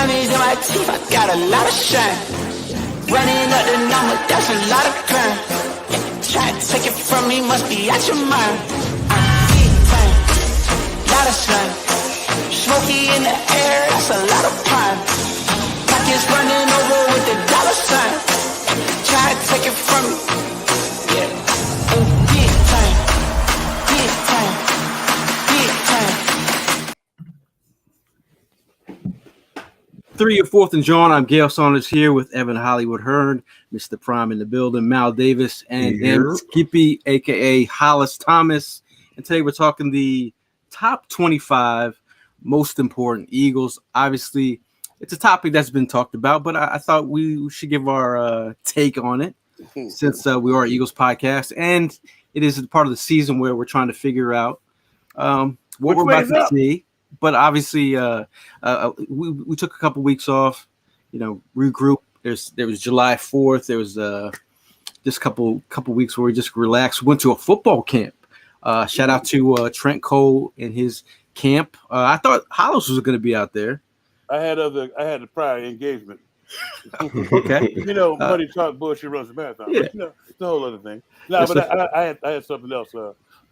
Diamonds in my teeth, I got a lot of shine. Running up the number, that's a lot of crime. Try to take it from me, must be out your mind. Big time, lot of slime. Smoky in the air, that's a lot of pine. Pockets running over with the dollar sign. Try to take it from me. Yeah. Big time, big time, big time. 3 or 4th and Jawn. I'm Gail Saunders here with Evan Hollywood Hearn, Mr. Prime in the building, Mal Davis, and Dan Skippy, aka Hollis Thomas. And today we're talking the top 25 most important Eagles. Obviously, it's a topic that's been talked about, but I thought we should give our take on it since we are Eagles podcast, and it is part of the season where we're trying to figure out what we're about to see. But obviously, we took a couple weeks off, regroup. There was July 4th. There was just couple weeks where we just relaxed. Went to a football camp. Shout out to Trent Cole and his camp. I thought Hollis was going to be out there. I had a prior engagement. Okay. Buddy talk bullshit runs the marathon. Yeah. It's a whole other thing. No, but I had something else.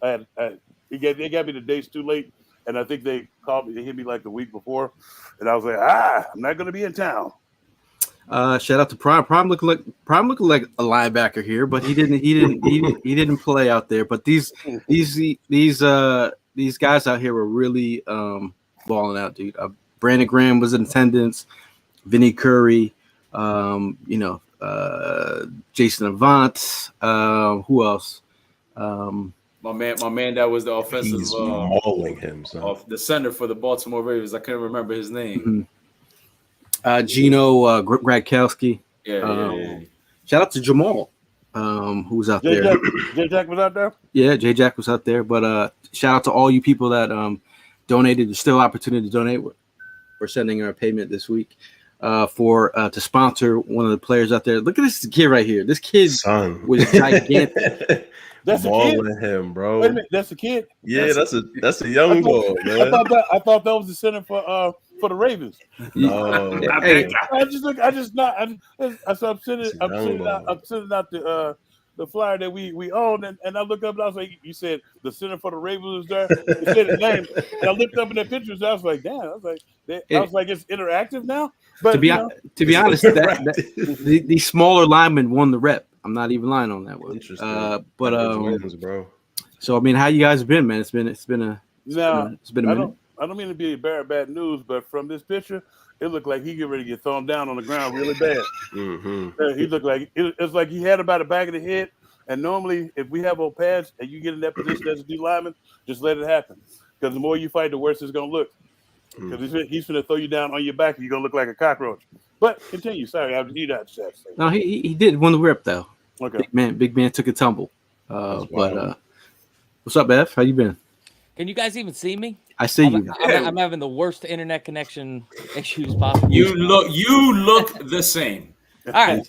They got me the dates too late. And I think they called me. They hit me like the week before, and I was like, I'm not going to be in town. Shout out to Prime. Prime looking like a linebacker here, but he didn't play out there. But these guys out here were really balling out, dude. Brandon Graham was in attendance. Vinny Curry, Jason Avant. Who else? My man, that was the offensive mauling him. The center for the Baltimore Ravens. I couldn't remember his name. Gino Gradkowski. Yeah. Shout out to Jamal, who was out there. J-Jack was out there? Yeah, J-Jack was out there. But shout out to all you people that donated. There's still opportunity to donate. We're sending our payment this week to sponsor one of the players out there. Look at this kid right here. This kid was gigantic. That's a kid. Him, bro. Wait a minute, that's a kid. Yeah, that's a young boy, man. I thought that was the center for the Ravens. No, I'm sending out the flyer that we own, and I look up and I was like, you said the center for the Ravens is there. You said his name, and I looked up in the pictures. I was like, damn. I was like, it's interactive now. But to be honest, the smaller lineman won the rep. I'm not even lying on that one. Interesting. Bro. So I mean, how you guys been, man? It's been a minute. I don't mean to be bad news, but from this picture, it looked like he get ready to get thrown down on the ground really bad. Mm-hmm. He looked like it's like he had about the back of the head. And normally, if we have old pads and you get in that position as a D lineman, just let it happen. Because the more you fight, the worse it's gonna look. Because he's gonna throw you down on your back, and you're gonna look like a cockroach. But continue. Sorry, you not to say. No, he did win the rip though. Okay. Big man took a tumble. But what's up, Bev? How you been? Can you guys even see me? I see you. I'm having the worst internet connection issues possible. You look the same. All right.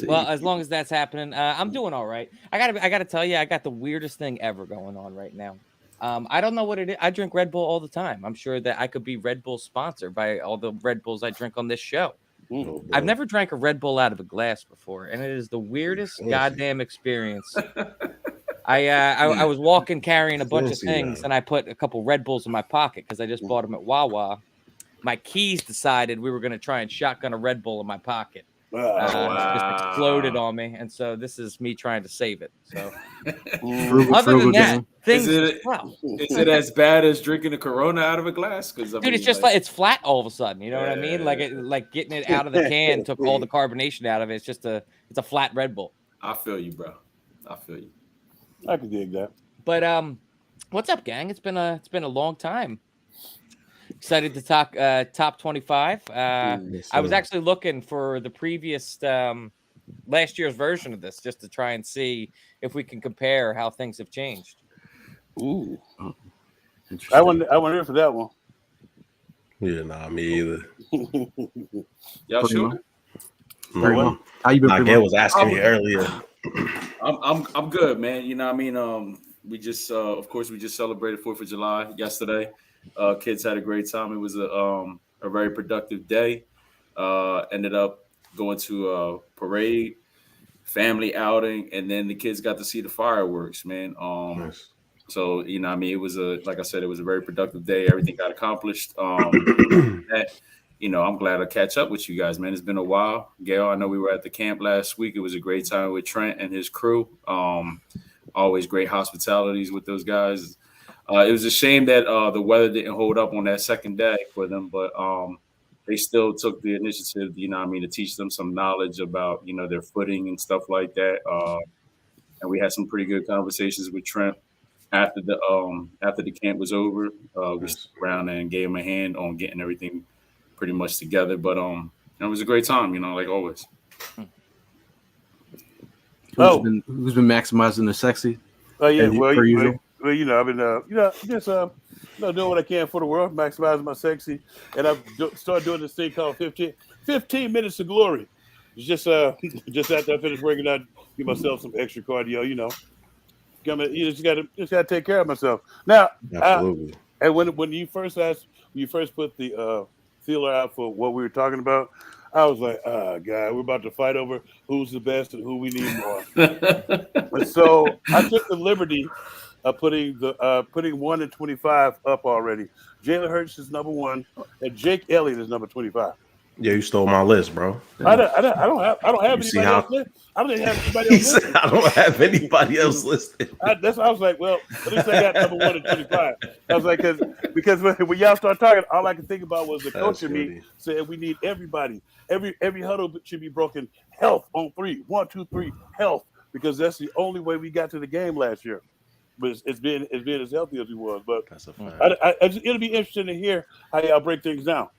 Well, as long as that's happening, I'm doing all right. I gotta tell you, I got the weirdest thing ever going on right now. I don't know what it is. I drink Red Bull all the time. I'm sure that I could be Red Bull sponsored by all the Red Bulls I drink on this show. Oh, I've never drank a Red Bull out of a glass before, and it is the weirdest goddamn experience. I was walking carrying a bunch of things, and I put a couple Red Bulls in my pocket because I just bought them at Wawa. My keys decided we were going to try and shotgun a Red Bull in my pocket. Just exploded on me, and so this is me trying to save it. So, other than that, things. Is it as bad as drinking a Corona out of a glass? Because dude, it's just like it's flat all of a sudden. You know what I mean? Like getting it out of the can took all the carbonation out of it. It's a flat Red Bull. I feel you, bro. I feel you. I can dig that. But what's up, gang? It's been a long time. Excited to talk top 25. I was actually looking for the previous last year's version of this just to try and see if we can compare how things have changed. Ooh. I wasn't here for that one. Yeah, nah, me either. Y'all sure? How you been? Gail was asking me earlier. I'm good, man. You know what I mean? We just of course we just celebrated 4th of July yesterday. Kids had a great time. It was a very productive day. Ended up going to a parade, family outing, and then the kids got to see the fireworks, man. Nice. So, you know, I mean, it was like I said, it was a very productive day. Everything got accomplished. I'm glad to catch up with you guys, man. It's been a while. Gail, I know we were at the camp last week. It was a great time with Trent and his crew. Always great hospitalities with those guys. It was a shame that the weather didn't hold up on that second day for them, but they still took the initiative, to teach them some knowledge about, their footing and stuff like that. And we had some pretty good conversations with Trent after the camp was over. We stuck around and gave him a hand on getting everything pretty much together. But it was a great time, like always. Who's been maximizing the sexy? Oh yeah, per usual. Well, I've been just doing what I can for the world, maximizing my sexy, and I've started doing this thing called 15 minutes of glory. It's just after I finish working out, give myself some extra cardio. You just gotta take care of myself. Now, absolutely. And when you first put the feeler out for what we were talking about, I was like, God, we're about to fight over who's the best and who we need more. And so I took the liberty of putting 1 and 25 up already. Jalen Hurts is number 1, and Jake Elliott is number 25. Yeah, you stole my list, bro. I don't have anybody else listed. I don't have anybody else listed. I don't have anybody else listed. That's why I was like, well, at least I got number 1 and 25. I was like, because when y'all start talking, all I could think about was the coach in me saying we need everybody. Every huddle should be broken. Health on 3. 1, 2, 3. Health, because that's the only way we got to the game last year. But it's been as healthy as we was. But that's a fact. It'll be interesting to hear how y'all break things down.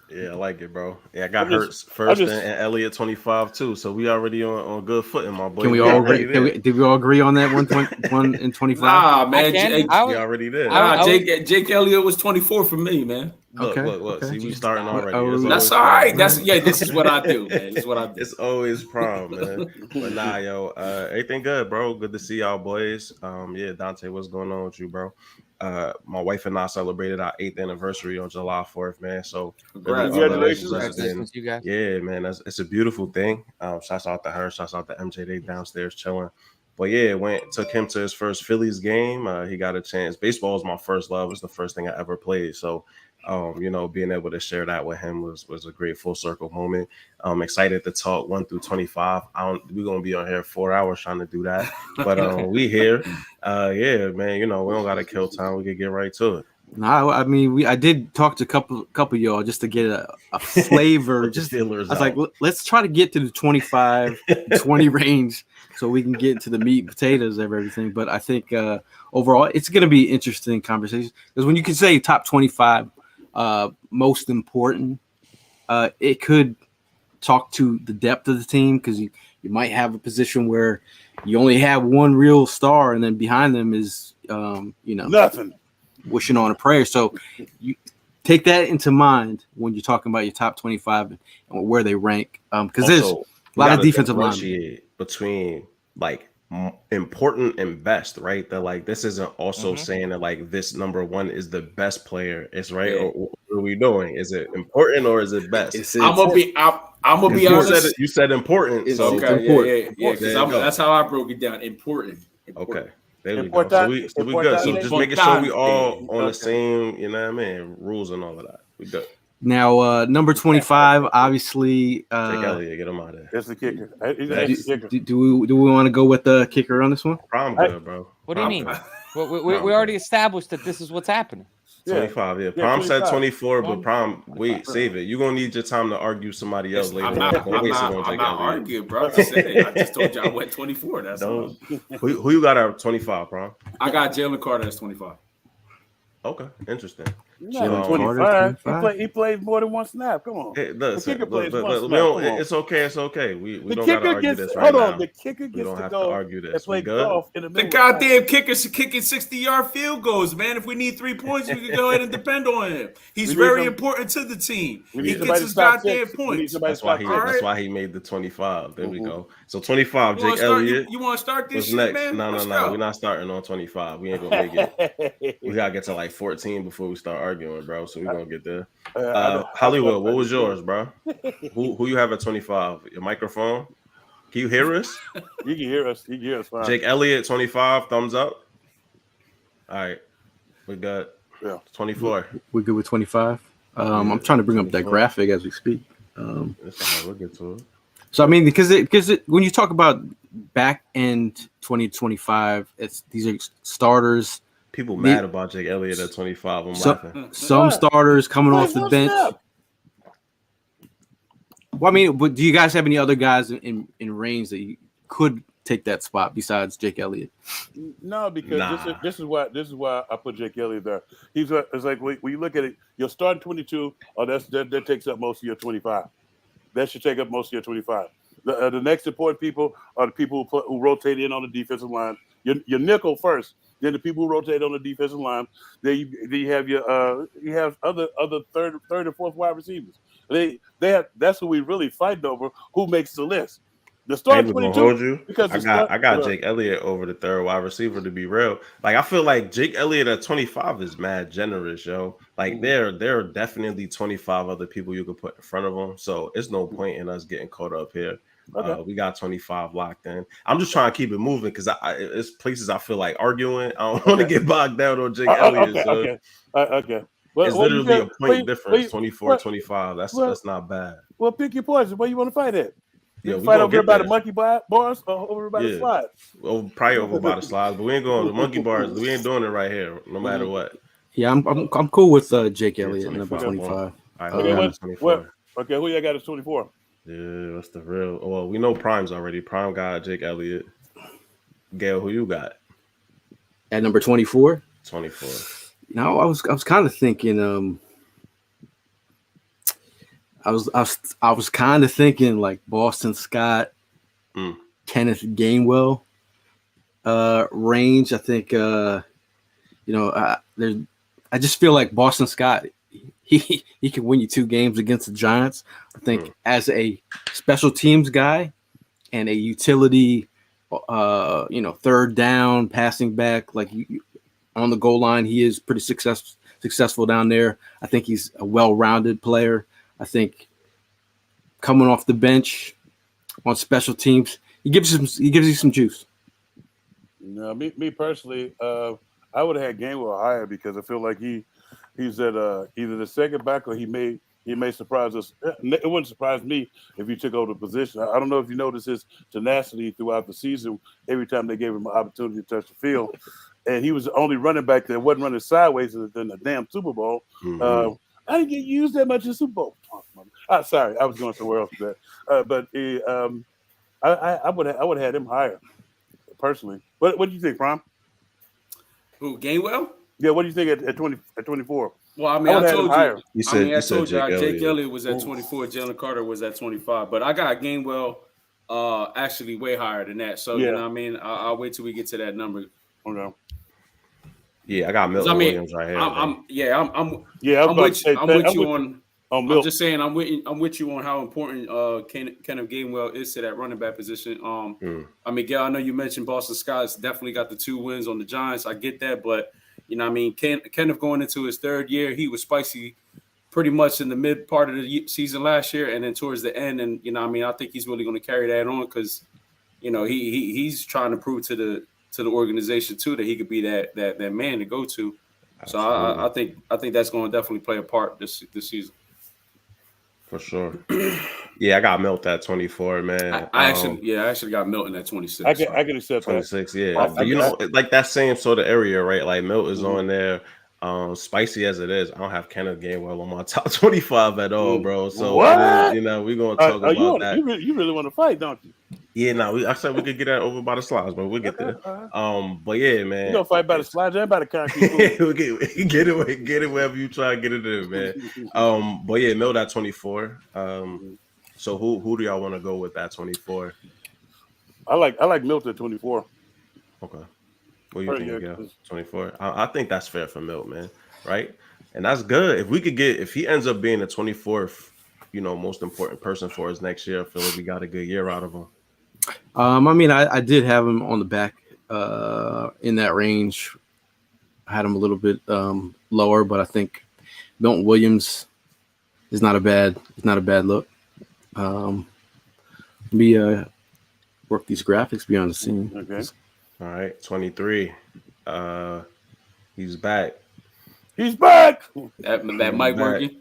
Yeah, I like it, bro. Yeah, I got Hurts first and Elliott 25 too. So we already on good footing, my boy. Can we all agree? Did we all agree on that 1 and 25? Nah, man. We already did. Jake Elliott was 24 for me, man. Look. Okay. See, we starting already. That's all right. This is what I do, man. This is what I do. It's always prom, man. But nah, yo, everything good, bro. Good to see y'all, boys. Yeah, Dante, what's going on with you, bro? My wife and I celebrated our 8th anniversary on July 4th, man. So congratulations, you guys. Yeah, man, it's a beautiful thing. Shouts out to her, shouts out to MJ. They downstairs chilling. But yeah, took him to his first Phillies game. He got a chance. Baseball was my first love. It was the first thing I ever played. So being able to share that with him was a great full circle moment. I'm excited to talk 1 through 25. We're gonna be on here 4 hours trying to do that, but we here. Yeah, man. We don't gotta kill time. We can get right to it. No, I mean, I did talk to a couple of y'all just to get a flavor. I was like, let's try to get to the 25, 20 range so we can get into the meat and potatoes of everything. But I think overall, it's going to be interesting conversation because when you can say top 25, most important, it could talk to the depth of the team because you might have a position where you only have one real star and then behind them is nothing. Wishing on a prayer. So you take that into mind when you're talking about your top 25 and where they rank. Because there's a lot of defensive linemen between like important and best, right? That like this isn't also saying that like this number 1 is the best player. It's right. Yeah. Or what are we doing? Is it important or is it best? I'm gonna be honest. You said important. So okay, important. Yeah. Because that's how I broke it down. Important. Okay. There we go. So we good. So just making sure we all on the same, rules and all of that. We good. Now, number 25, obviously. Jake Elliott, get him out of there. That's the kicker. Do we want to go with the kicker on this one? Prom good, bro. What do you mean? We already established that this is what's happening. 25, yeah. Prom said 24, but Prom, wait, save it. You're going to need your time to argue somebody else later. I'm not arguing, bro. I just told you I went 24. That's all. Who you got at 25, Prom? I got Jalen Carter as 25. Okay, interesting. No, 25. He played more than one snap. Come on. It's okay. It's okay. We don't got to argue this right now. Hold on. The kicker gets to go argue this. Play golf in the middle. The goddamn kicker's kicking 60-yard field goals, man. If we need 3 points, we can go ahead and depend on him. He's very important to the team. He gets his goddamn points. That's why he made the 25. There we go. So 25, Jake Elliott. You want to start this shit, man? No. We're not starting on 25. We ain't gonna make it. We gotta get to like 14 before we start arguing, bro. So we're gonna get there. I Hollywood, what was yours, bro? Who you have at 25? Your microphone? Can you hear us? You can hear us. You can hear us fine. Jake Elliott, 25. Thumbs up. All right, we got 24. We're good with 25. I'm trying to bring up that graphic as we speak. We'll get to it. So I mean, because when you talk about back end 2025, these are starters. People mad about Jake Elliott at 25. I'm laughing. Some starters coming off the bench. Well, I mean, but do you guys have any other guys in range that you could take that spot besides Jake Elliott? No, because this is why I put Jake Elliott there. It's like when you look at it, you're starting 22. Oh, that takes up most of your 25. That should take up most of your 25. The next important people are the people who rotate in on the defensive line. Your nickel first, then the people who rotate on the defensive line. Then you have you have other third and fourth wide receivers. That's who we really fighting over. Who makes the list? The start 22 because I got Jake Elliott over the third wide receiver, to be real. Like I feel like Jake Elliott at 25 is mad generous, yo. Like there are definitely 25 other people you could put in front of him. So it's no point in us getting caught up here. Okay. We got 25 locked in. I'm just trying to keep it moving because it's places I feel like arguing. I don't want to get bogged down on Jake Elliott. Okay. Well, it's literally a point difference, 24, 25. That's not bad. Well, pick your poison. Where you want to fight at? Yeah, fight over by the monkey bars or over by the slides? Well, probably over by the slides, but we ain't going to the monkey bars. We ain't doing it right here, no matter what. Yeah, I'm cool with Jake Elliott number 25. All right, 24. Okay, who you got as 24? Yeah, that's the real. Well, we know Prime's already. Prime got Jake Elliott. Gail, who you got? At number 24? 24. No, I was kind of thinking I was kind of thinking like Boston Scott, Kenneth Gainwell range. I think I just feel like Boston Scott he can win you 2 games against the Giants. I think as a special teams guy and a utility third down passing back, like on the goal line, he is pretty successful down there. I think he's a well-rounded player. I think coming off the bench on special teams, he gives you some juice. No, me personally, I would have had Gainwell higher because I feel like he's at either the second back or he may surprise us. It wouldn't surprise me if he took over the position. I don't know if you noticed his tenacity throughout the season. Every time they gave him an opportunity to touch the field, and he was the only running back that wasn't running sideways in the damn Super Bowl. I didn't get used that much in the Super Bowl. Sorry, I was going somewhere else with that. But I would have had him higher, personally. What do you think, Prom? Who, Gainwell? Yeah, what do you think at 24? Well, I mean, I told you. I told you Jake Elliott was at 24. Jalen Carter was at 25. But I got Gainwell actually way higher than that. So, you know what I mean? I'll wait till we get to that number. Okay. Yeah, I got Milton Williams right here. I'm with you on. I'm just saying I'm with you on how important Kenneth Gainwell is to that running back position. I mean, Gail, I know you mentioned Boston Scott's definitely got the 2 wins on the Giants. I get that, but you know, I mean, Kenneth going into his 3rd year, he was spicy pretty much in the mid part of the season last year, and then towards the end, and you know, I mean, I think he's really going to carry that on because you know he's trying to prove to the organization too that he could be that man to go to. Absolutely. So I think that's going to definitely play a part this season. For sure. Yeah, I got Milt at 24, man. I actually got Milton at 26. I can accept 26, that. Yeah. Like that same sort of area, right? Like Milt is on there. Spicy as it is, I don't have Kenneth Gainwell on my top 25 at all, bro. So we're gonna talk about that. You really want to fight, don't you? Yeah, I said we could get that over by the slides, but we'll get there. But yeah, man, you gonna fight by the slides and by the concrete. We'll get it wherever you try to get it in, man. But yeah, Milt at 24. So who do y'all want to go with at 24? I like Milt at 24. Okay. What do you think, Gail? 24. I think that's fair for Milt, man. Right? And that's good. If he ends up being the 24th, most important person for us next year, I feel like we got a good year out of him. I mean, I did have him on the back in that range. I had him a little bit lower, but I think Milton Williams is not a bad look. Let me work these graphics beyond the scene. Okay. All right, 23. He's back. He's back. That mic back. working?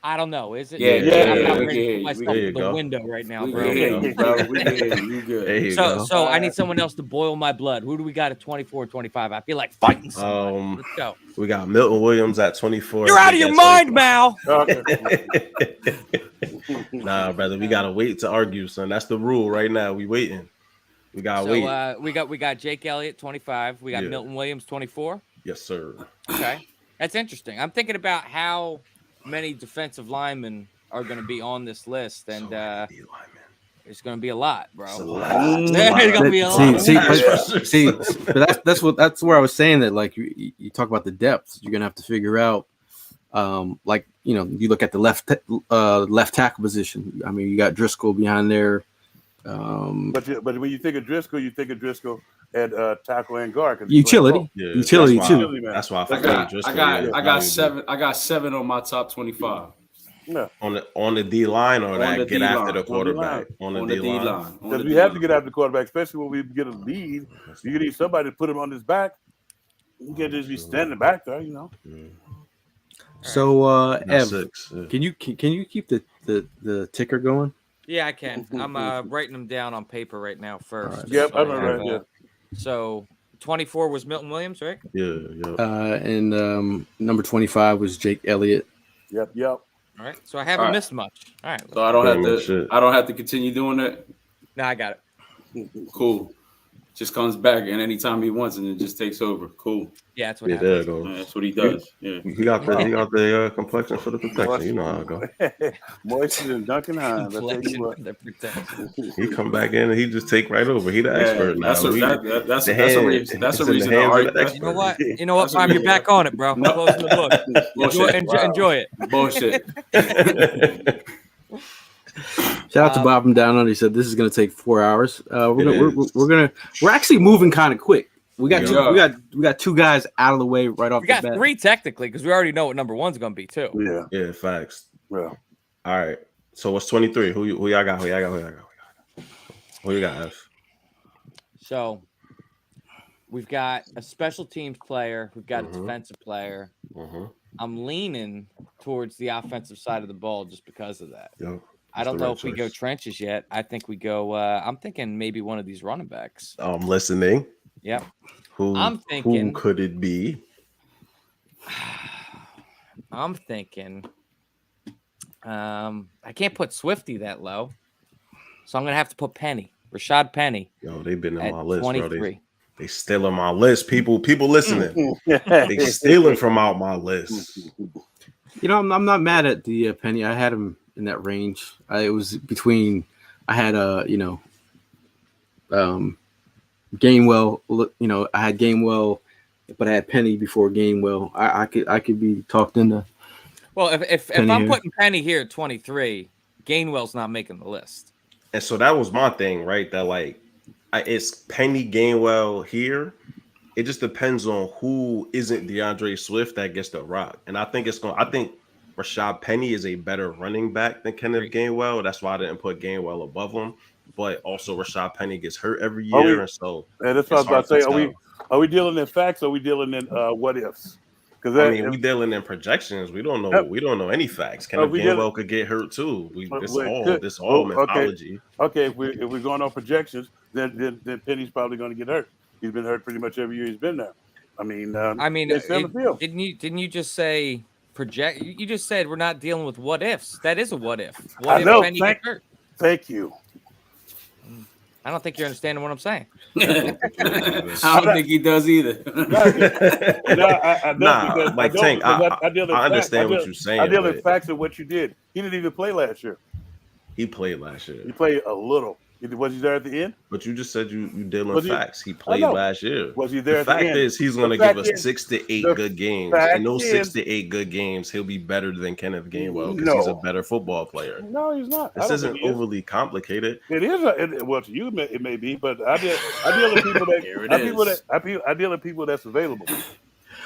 I don't know. Is it? Yeah, I'm we not can hear ready you. myself There you to the go. window right now, We bro. can hear you, bro. We can hear you. You good? There you So, go. so I need someone else to boil my blood. Who do we got at 24, 25? I feel like fighting somebody. Let's go. We got Milton Williams at 24. You're out of your mind, Mal. Nah, brother, we gotta wait to argue, son. That's the rule right now. We waiting. We gotta wait. We got Jake Elliott 25. We got Milton Williams 24. Yes, sir. Okay, that's interesting. I'm thinking about how many defensive linemen are going to be on this list, and it's going to be a lot, bro. It's a lot. There's going to be a lot. See, but that's where I was saying that, like, you talk about the depth. You're gonna have to figure out, like, you know, you look at the left tackle position. I mean, you got Driscoll behind there. But when you think of Driscoll at tackle and guard. Utility too. That's why I got seven on my top 25. Yeah. On the D line or that get after the quarterback on the D line. Because we have to get after the quarterback, especially when we get a lead. You need somebody to put him on his back. You can't just be standing back there, you know. So, Ev, can you keep the ticker going? Yeah, I can. I'm writing them down on paper right now first. Right. Yep, I'm right here. So 24 was Milton Williams, right? Yeah. And number 25 was Jake Elliott. Yep. All right. So I haven't missed much. All right. So I don't have to continue doing that. No, I got it. Cool. Just comes back and anytime he wants and it just takes over. Cool. Yeah, that's what happens. Yeah, that's what he does. Yeah. He got the complexion for the protection. You know how it goes. Moisture and Duncan Hines. He come back in and he just take right over. He the expert now. That's a reason to argue. You know what? Prime, you're back on it, bro. Closing the book. Enjoy it. Bullshit. Shout out to Bob from Down Under. He said this is going to take 4 hours. We're actually moving kind of quick. We got two guys out of the way right off the bat. We got three technically because we already know what number one's going to be too. Yeah, facts. Yeah. All right. So what's 23? Who y'all got? Who you got? F? So we've got a special teams player. We've got a defensive player. I'm leaning towards the offensive side of the ball just because of that. Yep. I don't know if we go trenches yet. I think we go. I'm thinking maybe one of these running backs. I'm listening. Yep. Who could it be? I'm thinking. I can't put Swifty that low, so I'm gonna have to put Penny, Rashad Penny. Yo, they've been on my list, 23. bro. They stealing my list. People listening. They stealing from out my list. You know, I'm not mad at the Penny. I had him in that range. It was between. I had Gainwell. You know, I had Gainwell, but I had Penny before Gainwell. I could be talked into. Well, if I'm putting Penny here at 23, Gainwell's not making the list. And so that was my thing, right? That like, it's Penny, Gainwell here. It just depends on who isn't DeAndre Swift that gets the rock. And I think I think Rashad Penny is a better running back than Kenneth Gainwell. That's why I didn't put Gainwell above him. But also Rashad Penny gets hurt every year, and so that's what I was about to say. Are we dealing in facts or are we dealing in what ifs? Because we dealing in projections. We don't know. We don't know any facts. Kenneth Gainwell could get hurt too. This all mythology. Okay, if we're going on projections, then Penny's probably going to get hurt. He's been hurt pretty much every year he's been there. Didn't you just say project? You just said we're not dealing with what ifs. That is a what if. What if Penny gets hurt? Thank you. I don't think you're understanding what I'm saying. I don't think he does either. I understand what you're saying. I deal in facts of what you did. He didn't even play last year. He played last year. He played a little. Was he there at the end? But you just said you dealing with facts. He played last year. Was he there at the end? The fact is, he's going to give us 6 to 8 good games. And those 6 to 8 good games, he'll be better than Kenneth Gainwell because he's a better football player. No, he's not. This isn't overly complicated. It is. Well, to you, it may be, but I deal with people that I deal with people that's available.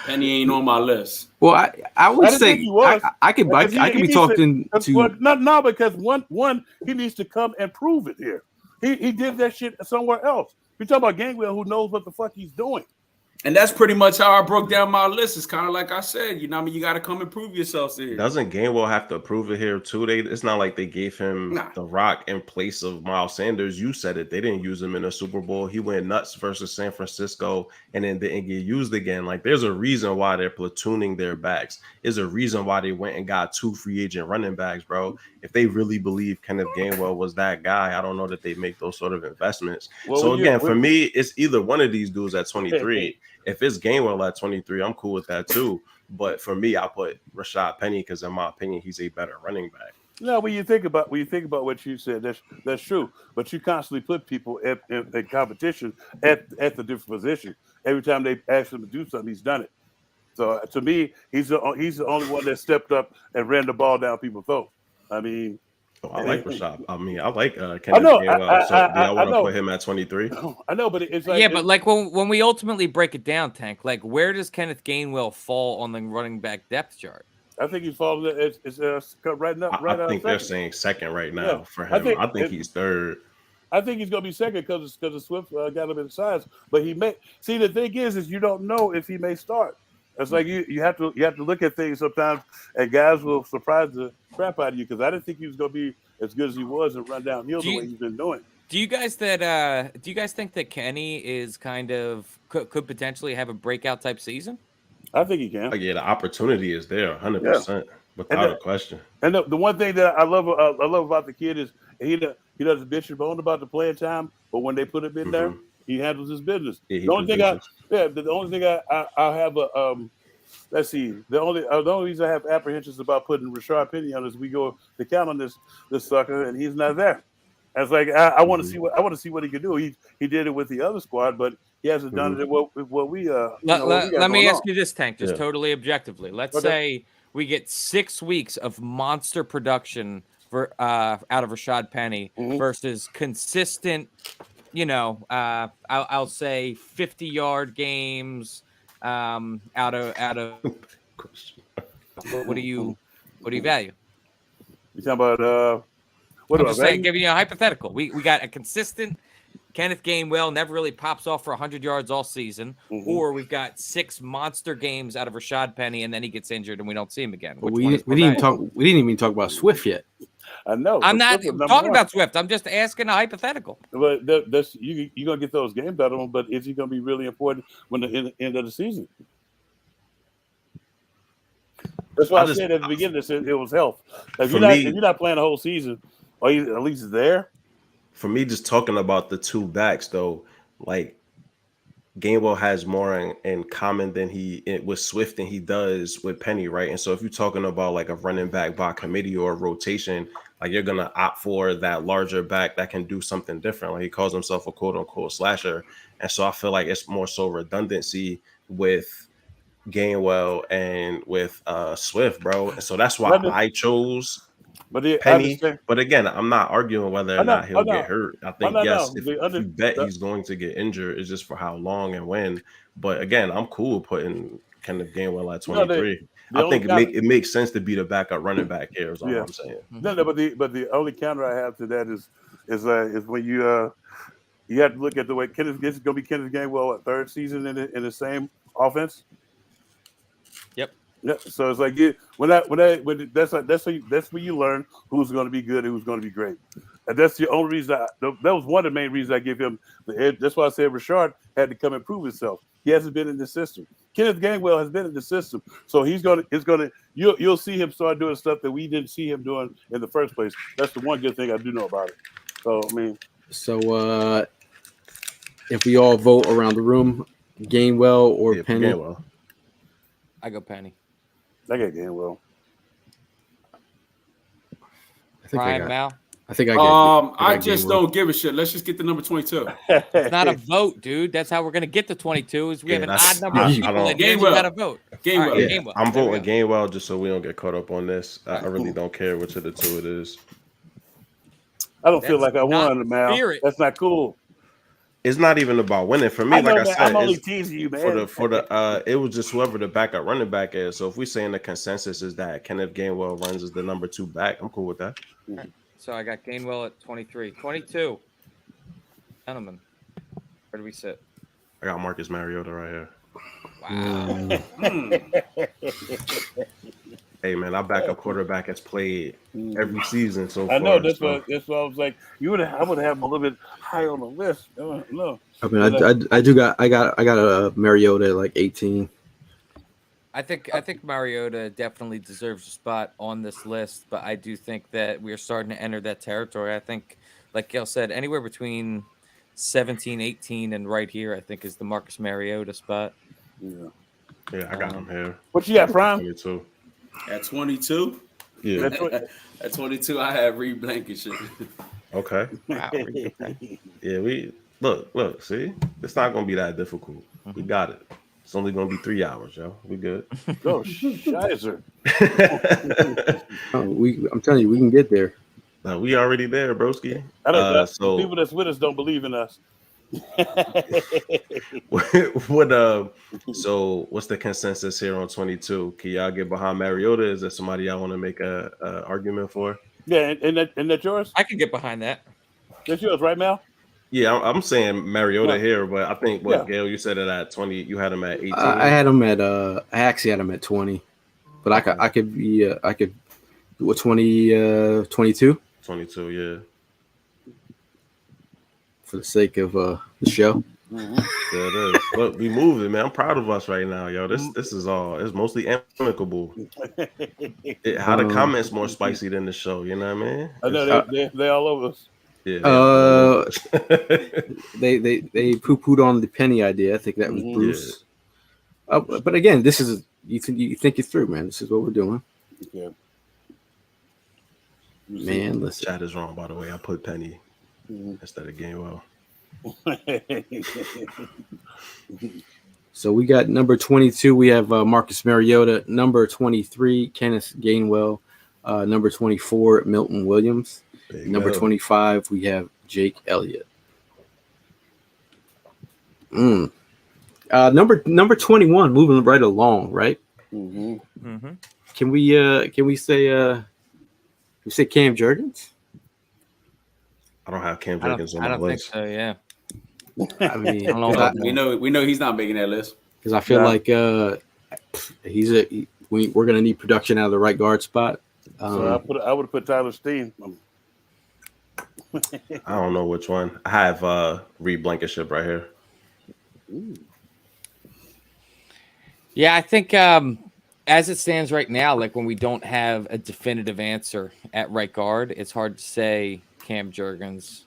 Penny ain't on my list. Well, I would didn't think say he was. I could be talking to. Well, no, because one he needs to come and prove it here. He did that shit somewhere else. We talk about Gainwell, who knows what the fuck he's doing. And that's pretty much how I broke down my list. It's kind of like I said, you know what I mean? You got to come and prove yourself here. Doesn't Gainwell have to prove it here too? It's not like they gave him the rock in place of Miles Sanders. You said it. They didn't use him in a Super Bowl. He went nuts versus San Francisco and then didn't get used again. Like, there's a reason why they're platooning their backs. There's a reason why they went and got 2 free agent running backs, bro. If they really believe Kenneth Gainwell was that guy, I don't know that they make those sort of investments. Well, so again, for me, it's either one of these dudes at 23. If it's Gainwell at 23, I'm cool with that too. But for me, I put Rashad Penny because, in my opinion, he's a better running back. No, when you think about what you said, that's true. But you constantly put people in competition at the different position. Every time they ask him to do something, he's done it. So to me, he's the only one that stepped up and ran the ball down people's throats. I mean, I like Rashad. I mean, I like Kenneth Gainwell. So do I want to put him at 23? I know, but it's like, yeah, but like when we ultimately break it down, Tank, like where does Kenneth Gainwell fall on the running back depth chart? I think he's falling. It's right now. Right, I think they're saying second right now for him. I think he's third. I think he's gonna be second because Swift got him in size. But he may see, the thing is you don't know if he may start. It's like you have to look at things sometimes, and guys will surprise the crap out of you, because I didn't think he was going to be as good as he was and run downhill the way he's been doing. Do you guys think that Kenny is kind of could potentially have a breakout type season? I think he can. Yeah, the opportunity is there, 100%, without a question. And the one thing that I love about the kid is he doesn't bitch and moan about the playing time, but when they put him in there, he handles his business. Yeah, the only thing I have let's see. The only reason I have apprehensions about putting Rashad Penny on is we go to count on this sucker, and he's not there. And it's like I want to see what he can do. He did it with the other squad, but he hasn't done it with what we. Let me ask you this, Tank, just totally objectively. Let's say we get 6 weeks of monster production for out of Rashad Penny versus consistent. I'll say 50-yard games out of what do you value? You talking about what I'm just saying, giving you a hypothetical. We got a consistent Kenneth Gainwell, never really pops off for 100 yards all season, or we've got 6 monster games out of Rashad Penny, and then he gets injured and we don't see him again. We didn't even talk about Swift yet. I know. I'm not talking about Swift. I'm just asking a hypothetical. But that's you're gonna get those games out of him. But is he gonna be really important when the end of the season? That's why I said at the beginning it was health. If you're not playing the whole season, or you at least there. For me, just talking about the two backs though, like Gainwell has more in common with Swift than he does with Penny, right? And so if you're talking about like a running back by committee or a rotation, like you're gonna opt for that larger back that can do something different. Like he calls himself a quote unquote slasher, and so I feel like it's more so redundancy with Gainwell and with Swift, bro. And so that's why I chose Penny. But again, I'm not arguing whether or not he'll get hurt. I think if you bet he's going to get injured, it's just for how long and when. But again, I'm cool putting Kenneth Gainwell at 23. I think it makes sense to be the backup running back here. Is all I'm saying. No, but the only counter I have to that is when you have to look at the way Kenneth is going to be Kenneth Gainwell third season in the same offense. Yep. Yeah, so it's like that's when you learn who's going to be good and who's going to be great, and that's the only reason. That was one of the main reasons I give him the edge. That's why I said Rashard had to come and prove himself. He hasn't been in the system. Kenneth Gainwell has been in the system, so you'll see him start doing stuff that we didn't see him doing in the first place. That's the one good thing I do know about it. So I mean, if we all vote around the room, Gainwell or Penny. Gainwell. I go Penny. I got Gainwell. I think I I just don't give a shit. Let's just get the number 22. It's not a vote, dude. That's how we're gonna get the 22. Is we have an odd number of people, and then you got to vote. Gainwell. I'm voting Gainwell just so we don't get caught up on this. I really don't care which of the two it is. I don't feel like I won, Mal. That's not cool. It's not even about winning for me. I know, Like I man. said, I'm only it's teasing you, for man. the it was just whoever the backup running back is. So if we saying the consensus is that Kenneth Gainwell runs as the number 2 back, I'm cool with that. So I got Gainwell at 23. 22. Gentlemen, where do we sit? I got Marcus Mariota right here. Wow. Hey man, our backup quarterback has played every season so far. I know that's so. why I was like, I would have him a little bit high on the list. No. I mean, I got a Mariota at like 18. I think Mariota definitely deserves a spot on this list, but I do think that we are starting to enter that territory. I think, like Gail said, anywhere between 17, 18, and right here, I think is the Marcus Mariota spot. Yeah, I got him here. What you got, Prime? 22. At 22? Yeah. At 22, I have Reed Blankenship. Okay. Wow. Yeah, we look, see? It's not gonna be that difficult. We got it. It's only gonna be 3 hours, yo. We good. Oh, shizer. I'm telling you, we can get there. No, we already there, broski. I don't. So people that's with us don't believe in us. So what's the consensus here on 22? Can y'all get behind Mariota? Is there somebody y'all want to make a argument for? Yeah, and that's yours. I can get behind that. That's yours, right, Mel? Yeah, I'm saying Mariota here, but I think Gail, you said it at 20. You had him at 18. I had him at I actually had him at 20, but I could do a 20 22 22, yeah. For the sake of the show. Yeah, it is. Look, we moving, man. I'm proud of us right now, yo. This is all. It's mostly amicable. How the comments more spicy than the show, you know what I mean? I know they all over us. Yeah. They poo-pooed on the Penny idea. I think that was Bruce. Yeah. But again, this is you think it through, man. This is what we're doing. Yeah. Man, listen. Chat is wrong, by the way. I put Penny instead of Gainwell. So we got number 22. We have Marcus Mariota. Number 23, Kenneth Gainwell. Number 24, Milton Williams. Number 25, we have Jake Elliott. Number 21, moving right along, right? Can we say Cam Jurgens? I don't have Cam Jurgens on my list. I don't think so. Yeah. I mean, I don't know. We know he's not making that list because I feel like we're gonna need production out of the right guard spot. So I would have put Tyler Steen. I don't know which one. I have Reed Blankenship right here. Yeah, I think as it stands right now, like when we don't have a definitive answer at right guard, it's hard to say Cam Jurgens.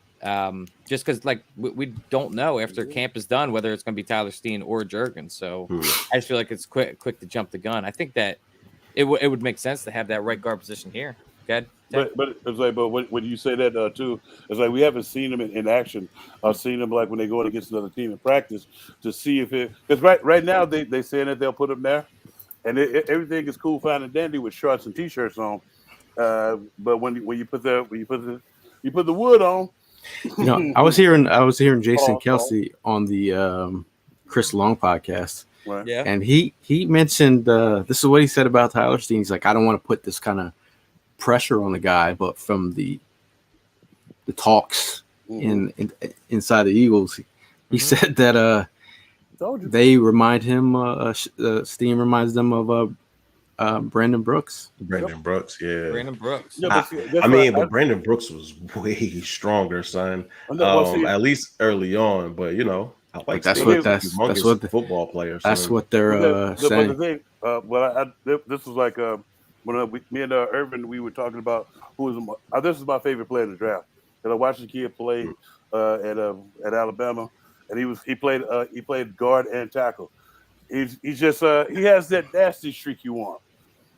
Just because like we don't know after camp is done whether it's going to be Tyler Steen or Jurgens. So I just feel like it's quick to jump the gun. I think that it would make sense to have that right guard position here. Good. But it's like, but when you say that too, it's like we haven't seen him in action. I've seen him like when they go against another team in practice to see if it. Because right now they saying that they'll put him there, and everything is cool, fine, and dandy with shorts and t-shirts on. But when you put the wood on. You know, I was hearing Jason Kelsey on the Chris Long podcast. Right. Yeah. And he mentioned this is what he said about Tyler Steen. He's like, I don't want to put this kind of pressure on the guy, but from the talks inside the Eagles, he said that they remind him Steen reminds them of Brandon Brooks. Brandon Brooks, yeah. Brandon Brooks. Yeah, but Brandon Brooks was way stronger, son. At least early on, but you know, I like that's what the football players. That's what they're saying. But the thing, this was like when me and Irvin, we were talking about who was this is my favorite player in the draft. And I watched the kid play at Alabama, and he played guard and tackle. He's just he has that nasty streak you want.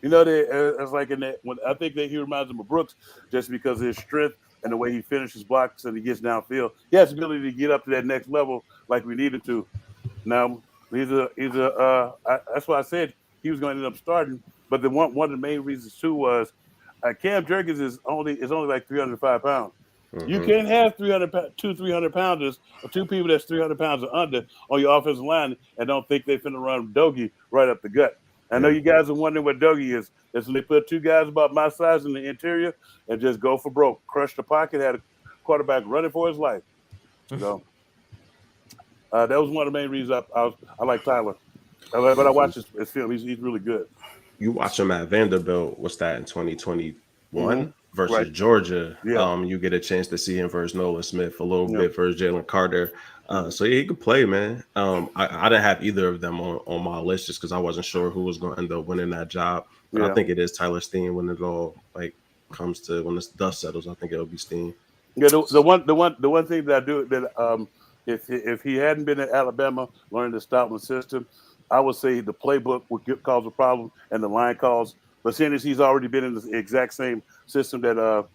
You know, it's like when I think that he reminds him of Brooks just because of his strength and the way he finishes blocks and he gets downfield. He has the ability to get up to that next level like we needed to. Now that's why I said he was going to end up starting. But one of the main reasons too was Cam Jurgens is only like 305 pounds. You can't have 300 pounders or two people that's 300 pounds or under on your offensive line and don't think they're finna run Dogie right up the gut. I know you guys are wondering what Dogie is. That's when they put two guys about my size in the interior and just go for broke, crush the pocket, had a quarterback running for his life. So that was one of the main reasons I like Tyler. But I watched his film. He's really good. You watch him at Vanderbilt. What's that in 2021 versus Georgia? Yeah. You get a chance to see him versus Nolan Smith, a little bit versus Jalen Carter. So yeah, he could play, man. I didn't have either of them on my list just because I wasn't sure who was going to end up winning that job. But I think it is Tyler Steen when it all comes to when the dust settles. I think it'll be Steen. Yeah, the one thing that I do that if he hadn't been at Alabama learning the Stoutland system, I would say the playbook would cause a problem and the line calls. But seeing as he's already been in the exact same system that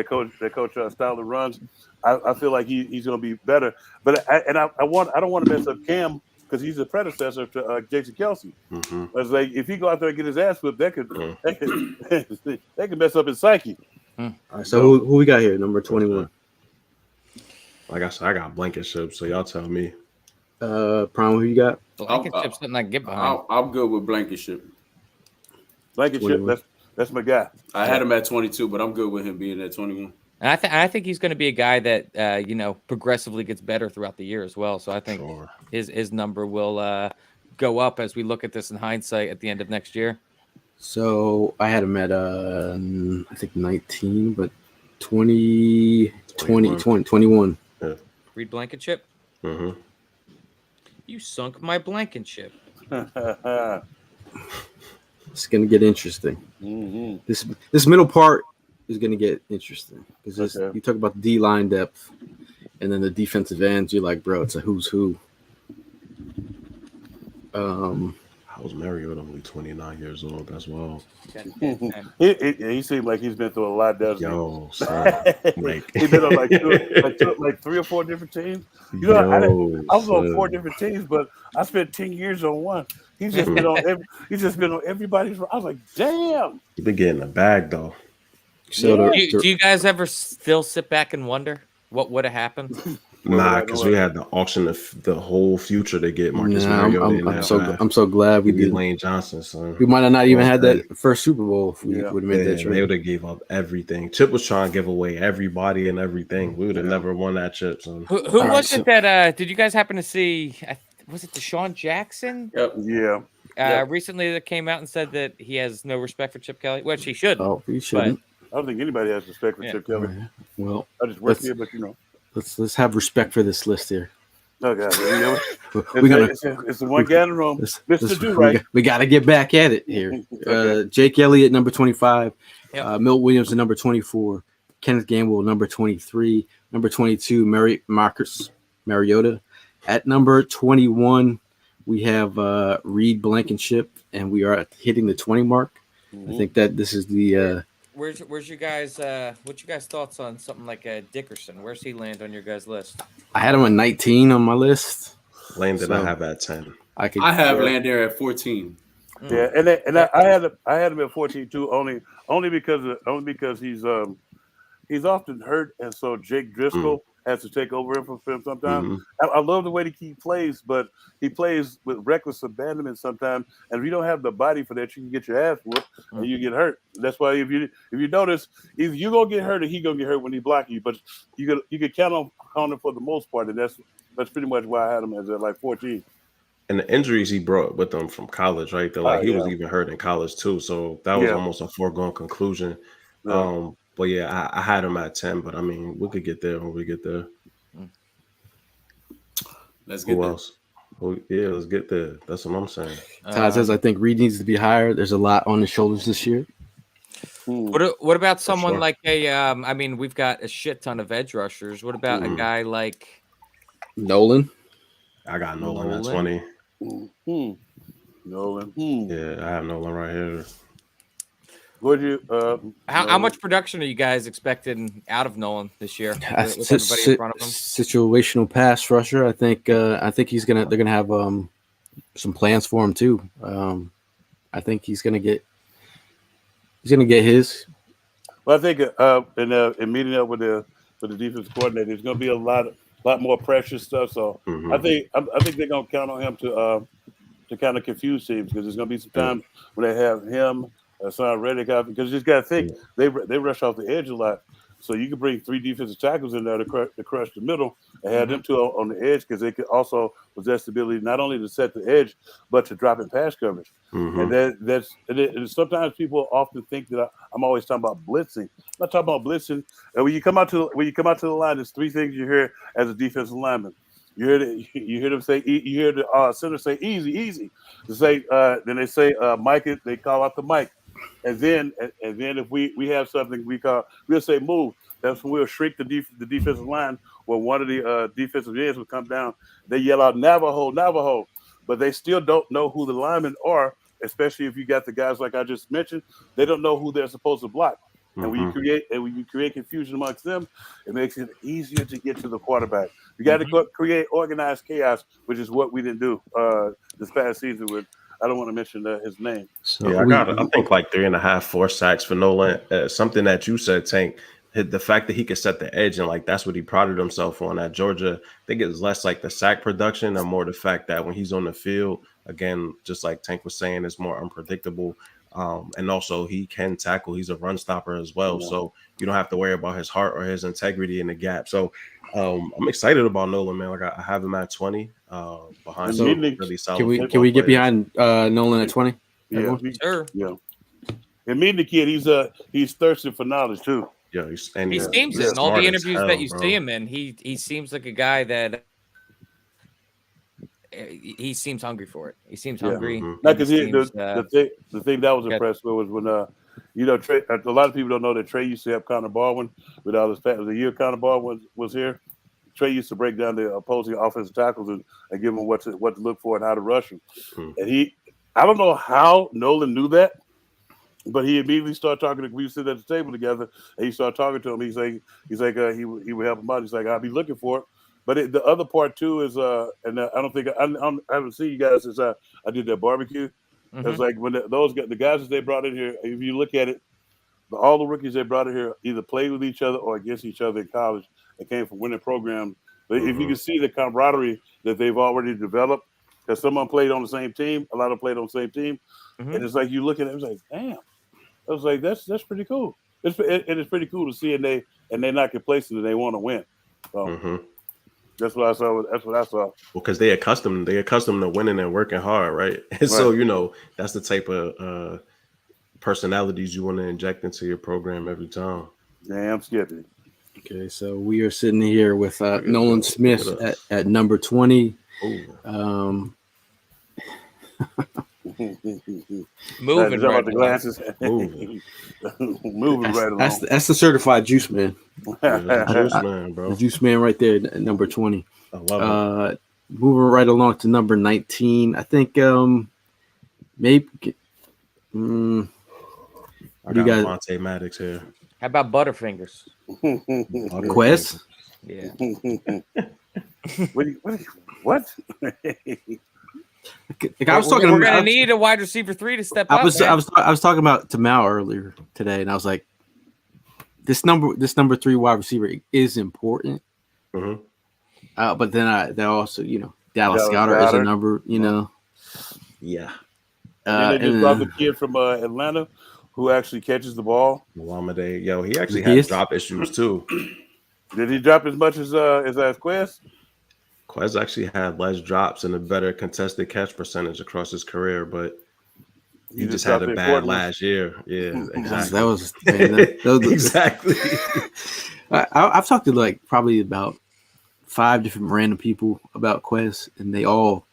Coach Stoutland runs, I feel like he's going to be better. But I don't want to mess up Cam because he's a predecessor to Jason Kelsey. It's like if he go out there and get his ass whipped, that could mess up his psyche. All right, so who we got here? Number 21. Like I said, I got Blankenship, so y'all tell me. Prime, who you got? Blankenship's something I can get behind. I'm good with Blankenship. Blankenship, that's my guy. I had him at 22, but I'm good with him being at 21. And I think he's going to be a guy that progressively gets better throughout the year as well. So I think his number will go up as we look at this in hindsight at the end of next year. So I had him at I think 19, but 21. Yeah. Read Blankenship. You sunk my Blankenship. It's gonna get interesting. This middle part is gonna get interesting because you talk about the D line depth, and then the defensive ends. You're like, bro, it's a who's who. How was Mariota only 29 years old as well? He seemed like he's been through a lot, doesn't he? Yo, son, he's been on like 3 or 4 different teams. I was on 4 different teams, but I spent 10 years on one. He's just been on everybody's. I was like, damn. You've been getting a bag though. So do you guys ever still sit back and wonder what would have happened? Nah, because we had to auction the whole future to get Marcus Mariota. I'm so glad we did Lane Johnson, son. We might have not even had that first Super Bowl if we would have made that trade. They would have gave up everything. Chip was trying to give away everybody and everything. We would have never won that chip, son. Who was it that did you guys happen to see? Was it Deshaun Jackson? Yep. Yeah. Recently that came out and said that he has no respect for Chip Kelly, which he shouldn't. Oh, he shouldn't. I don't think anybody has respect for Chip Kelly. Well, I just work here, but let's have respect for this list here. Oh God, it's the one guy in the room. Mr. Do right. We got to get back at it here. Jake Elliott, number 25. Milt Williams, at number 24. Kenneth Gainwell, number 23. Number 22, Marcus Mariota. At number 21, we have Reed Blankenship, and we are hitting the 20 mark. I think that this is the. Where's you guys? What's your guys' thoughts on something like Dickerson? Where's he land on your guys' list? I had him at 19 on my list. Lane did I have at 10. I have Lander at 14. Yeah, and I had him at 14 too. Only because he's often hurt, and so Jake Driscoll has to take over him from him sometimes. I love the way he plays, but he plays with reckless abandonment sometimes. And if you don't have the body for that, you can get your ass whooped and you get hurt. That's why if you notice, either you're gonna get hurt or he's gonna get hurt when he blocks you. But you can count on him for the most part, and that's pretty much why I had him as at like 14. And the injuries he brought with him from college, right? He was even hurt in college too, so that was almost a foregone conclusion. But yeah, I had him at 10, but I mean, we could get there when we get there. Let's get Who there. else? Let's get there. That's what I'm saying. Todd says, I think Reed needs to be higher. There's a lot on his shoulders this year. What about someone like I mean, we've got a shit ton of edge rushers. What about a guy like Nolan? I got Nolan at 20. Nolan. Yeah, I have Nolan right here. Would you? How much production are you guys expecting out of Nolan this year? With everybody in front of him? Situational pass rusher. I think he's they're gonna have some plans for him too. I think he's gonna get his. Well, I think in meeting up with the for the defensive coordinator. There's going to be a lot more pressure stuff. So I think they're going to count on him to kind of confuse teams, because there's going to be some time when they have him, Hassan Reddick out, because you just got to think they rush off the edge a lot. So you can bring 3 defensive tackles in there to crush the middle and have them 2 on the edge, because they could also possess the ability not only to set the edge but to drop in pass coverage. And and sometimes people often think that I'm always talking about blitzing. I'm not talking about blitzing. And when you come out to the line, there's 3 things you hear as a defensive lineman. You hear them say, you hear the center say easy, easy. To say then they say Mike, they call out the mic. And then if we have something we'll say move. That's when we'll shrink the defensive line, where one of the defensive ends will come down. They yell out Navajo, Navajo, but they still don't know who the linemen are, especially if you got the guys like I just mentioned. They don't know who they're supposed to block. And when you create confusion amongst them, it makes it easier to get to the quarterback. You got to create organized chaos, which is what we didn't do this past season with. I don't want to mention his name. So yeah, I think like 3.5, 4 sacks for Nolan. Something that you said, Tank. The fact that he could set the edge, and like that's what he prided himself on at Georgia. I think it's less like the sack production and more the fact that when he's on the field, again, just like Tank was saying, it's more unpredictable. And also he can tackle. He's a run stopper as well. Yeah. So you don't have to worry about his heart or his integrity in the gap. So I'm excited about Nolan, man. Like I have him at 20 behind some really solid. Can we get behind Nolan at 20? Yeah, sure. Yeah. And me and the kid, he's thirsty for knowledge too. Yeah, he seems it in all the interviews that you see him in. He seems like a guy that he seems hungry for it. He seems hungry. Not because the thing that was impressive was when Trey, a lot of people don't know that Trey used to have Connor Baldwin with all his the year Connor Baldwin was here. Trey used to break down the opposing offensive tackles and give them what to look for and how to rush them. And I don't know how Nolan knew that, but he immediately started talking to. We sitting at the table together, and he started talking to him. He's like he would help him out. He's like, I'll be looking for it. But the other part too is and I don't think I haven't seen you guys since I did that barbecue. It's like when the guys that they brought in here. If you look at it, all the rookies they brought in here either played with each other or against each other in college. They came from winning programs. But if you can see the camaraderie that they've already developed, because some of them played on the same team, a lot of them played on the same team, and it's like you look at it, it's like, damn. I was like, that's pretty cool. It's pretty cool to see, and they're not complacent and they want to win. So that's what I saw. Well, because they accustomed to winning and working hard, right? And so that's the type of personalities you want to inject into your program every time. Damn, Skippy. Okay, so we are sitting here with Nolan Smith at number 20. Moving right the glasses. Moving right along. That's the certified juice man. Juice man, bro. The juice man right there at number 20. I love it. Moving right along to number 19. I think maybe I got Monte Maddox here. How about Butterfingers? Quest? Yeah. What? I was talking. We're gonna need a wide receiver 3 to step up. I was talking about Tamal earlier today, and I was like, this number 3 wide receiver is important. But then they also Dallas Goedert is a number. Yeah. And they just brought the kid from Atlanta who actually catches the ball. Mohamed, he actually has drop issues too. Did he drop as much as Quest? Quez actually had less drops and a better contested catch percentage across his career, but he just had a bad last year. Yeah, exactly. That was exactly. I've talked to probably about 5 different random people about Quez, and they all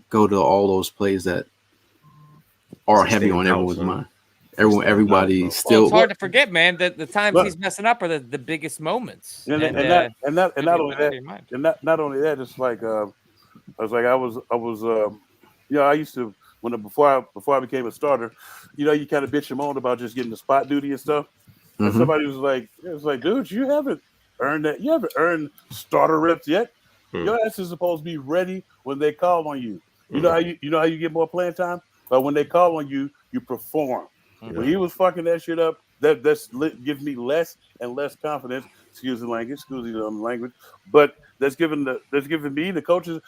go to all those plays that are heavy on everyone's mind. Everybody still. Well, it's hard to forget, man. That the times he's messing up are the biggest moments. Not only that, it's like I used to before I became a starter, you kind of bitch and moan about just getting the spot duty and stuff. And somebody was like, dude, you haven't earned that. You haven't earned starter reps yet. Your ass is supposed to be ready when they call on you. You know how you get more playing time? But when they call on you, you perform. When he was fucking that shit up, gives me less and less confidence. Excuse the language, but that's giving me, the coaches,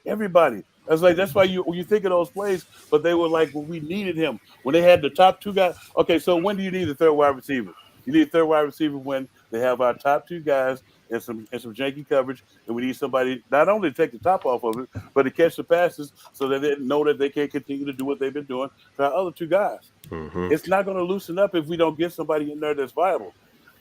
everybody. That's why you think of those plays, but they were like when we needed him, when they had the top two guys. Okay, so when do you need a third wide receiver? You need a third wide receiver when they have our top two guys and some janky coverage, and we need somebody not only to take the top off of it, but to catch the passes so that they know that they can continue to do what they've been doing to our other two guys. Mm-hmm. It's not going to loosen up if we don't get somebody in there that's viable.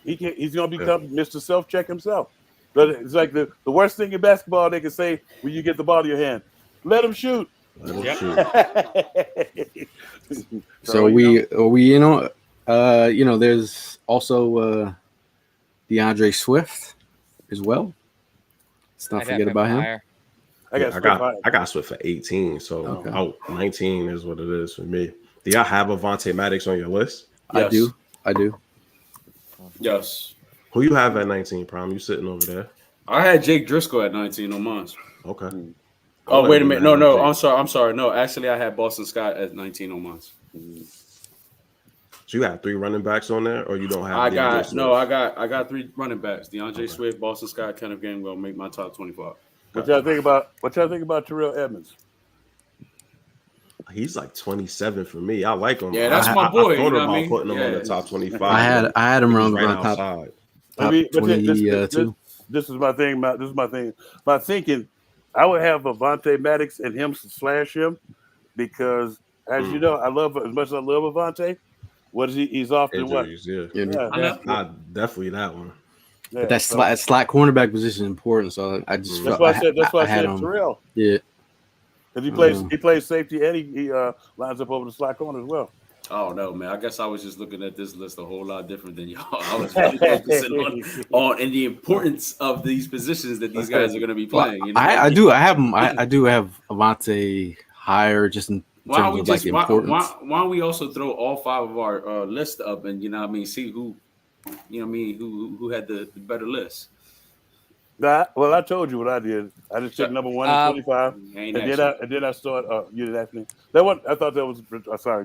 He's going to become Mr. Self-Check himself. But it's like the worst thing in basketball they can say when you get the ball in your hand. Let him shoot. So there's also DeAndre Swift as well. Let's not forget about him. I got Swift for 18, so 19 is what it is for me. Do y'all have Avonte Maddox on your list? Yes. I do. Yes. Who you have at 19, Prime? You sitting over there? I had Jake Driscoll at 19 on mine. Okay. Oh, wait a minute. No. I'm sorry. No, actually, I had Boston Scott at 19 on mine. So you have 3 running backs on there, or you don't have? I got 3 running backs. DeAndre Swift, Boston Scott, Kenneth Gainwell make my top 25. What y'all think about Terrell Edmonds? He's like 27 for me. I like him. Yeah, that's my boy. I thought about putting him on the top 25. I had him around top outside. Top 22. This is my thing. My thinking, I would have Avonte Maddox and him slash him because, as you know, as much as I love Avonte, what is he? He's often injuries, definitely that one. Yeah, but that slot cornerback position is important. So I just that's why I said Terrell. Yeah, because he plays safety and he lines up over the slot corner as well. Oh no, man! I guess I was just looking at this list a whole lot different than y'all. I was really focusing on and the importance of these positions that these guys are going to be playing. Well, I do. I have him. I do have Avonte higher just in terms of like importance. Why don't we also throw all 5 of our list up and see who, who had the better list. Well, I told you what I did. I just took number 1 and 25, and then I started. You didn't ask me that one. I thought that was. Sorry,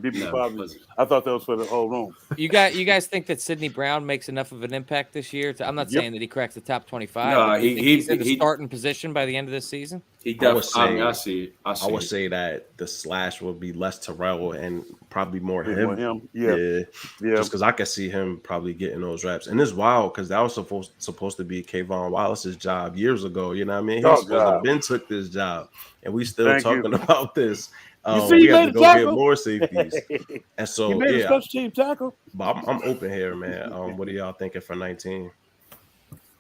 I thought that was for the whole room. You guys think that Sidney Brown makes enough of an impact this year? I'm not saying that he cracks the top 25. No, he's in the starting position by the end of this season. He definitely. I see. I would say that the slash will be less Terrell and probably more him. Yeah. Just because I could see him probably getting those reps, and it's wild because that was supposed to be Kayvon Wallace's job years ago. You know what I mean? He supposed to have been took this job, and we still talking about this. We have to go get more safeties, and so he made a special team tackle. But I'm open here, man. What are y'all thinking for 19?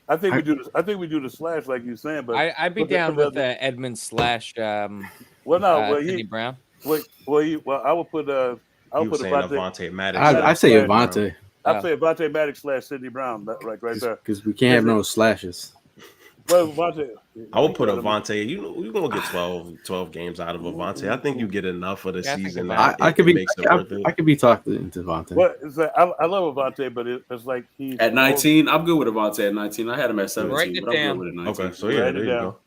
I think we do the slash like you're saying, but I'd be down with the Edmund slash. Sidney Brown. I would put Avonte Maddox. I say Avonte. I'd say Avonte Maddox slash Sidney Brown, right there. Because we can't have no slashes. Well, Avonte, I would put Avonte. You're gonna get 12 games out of Avonte. I think you get enough for the season. I could be talked into Avonte. Well, it's like, I love Avonte, but it's like he's at 19. I'm good with Avonte at 19. I had him at 17. Writing it but I'm down. good with it 19. Okay, so there you go.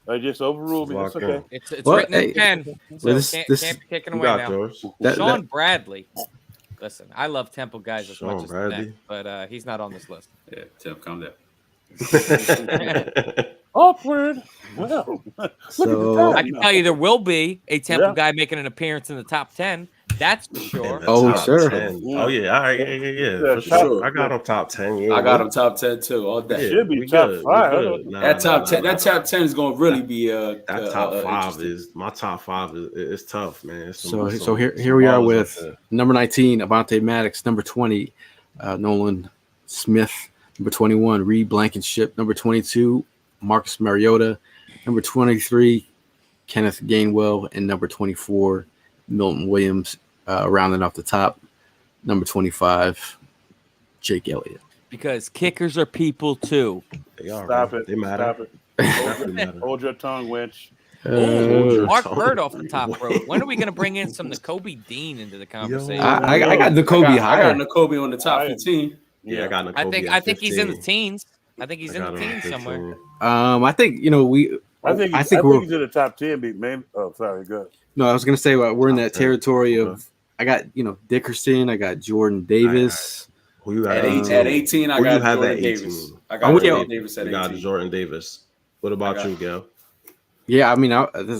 I just overruled me. It's okay. It's written in pen. So can't be taken away now. Sean Bradley. Listen, I love Temple guys as much as that, but he's not on this list. Yeah, Tim, calm down. Awkward. Well, so I can tell you there will be a Temple guy making an appearance in the top 10. That's for sure. Oh, sure. 10. Oh, yeah. All right. Yeah. For sure. I got him top 10. Yeah. I got him top 10 too. All day. Should be top 5. That top 10 is going to really be that top 5 is my top 5 is tough, man. So here we are with number 19, Avonte Maddox, number 20, Nolan Smith, number 21, Reed Blankenship, number 22, Marcus Mariota, number 23, Kenneth Gainwell, and number 24, Milton Williams, rounding off the top. Number 25, Jake Elliott. Because kickers are people too. They are. Stop it. They matter. Stop it. Hold your tongue, wench. Mark Bird off the top rope. When are we going to bring in some Nakobe Dean into the conversation? I got Nakobe higher. I got Nakobe on the top 15. Yeah, I got Nakobe. I think he's in the teens. I think he's in the teens somewhere. I think he's in the top 10, man. Oh, sorry, go ahead. No, I was gonna say we're in that territory of I got Dickerson, I got Jordan Davis, Who you got At at 18? 18, I Who you got have Jordan at 18? Davis. I I'm got with you. Jordan Davis at You got 18. Jordan Davis. What about you, Gil? Yeah, I mean,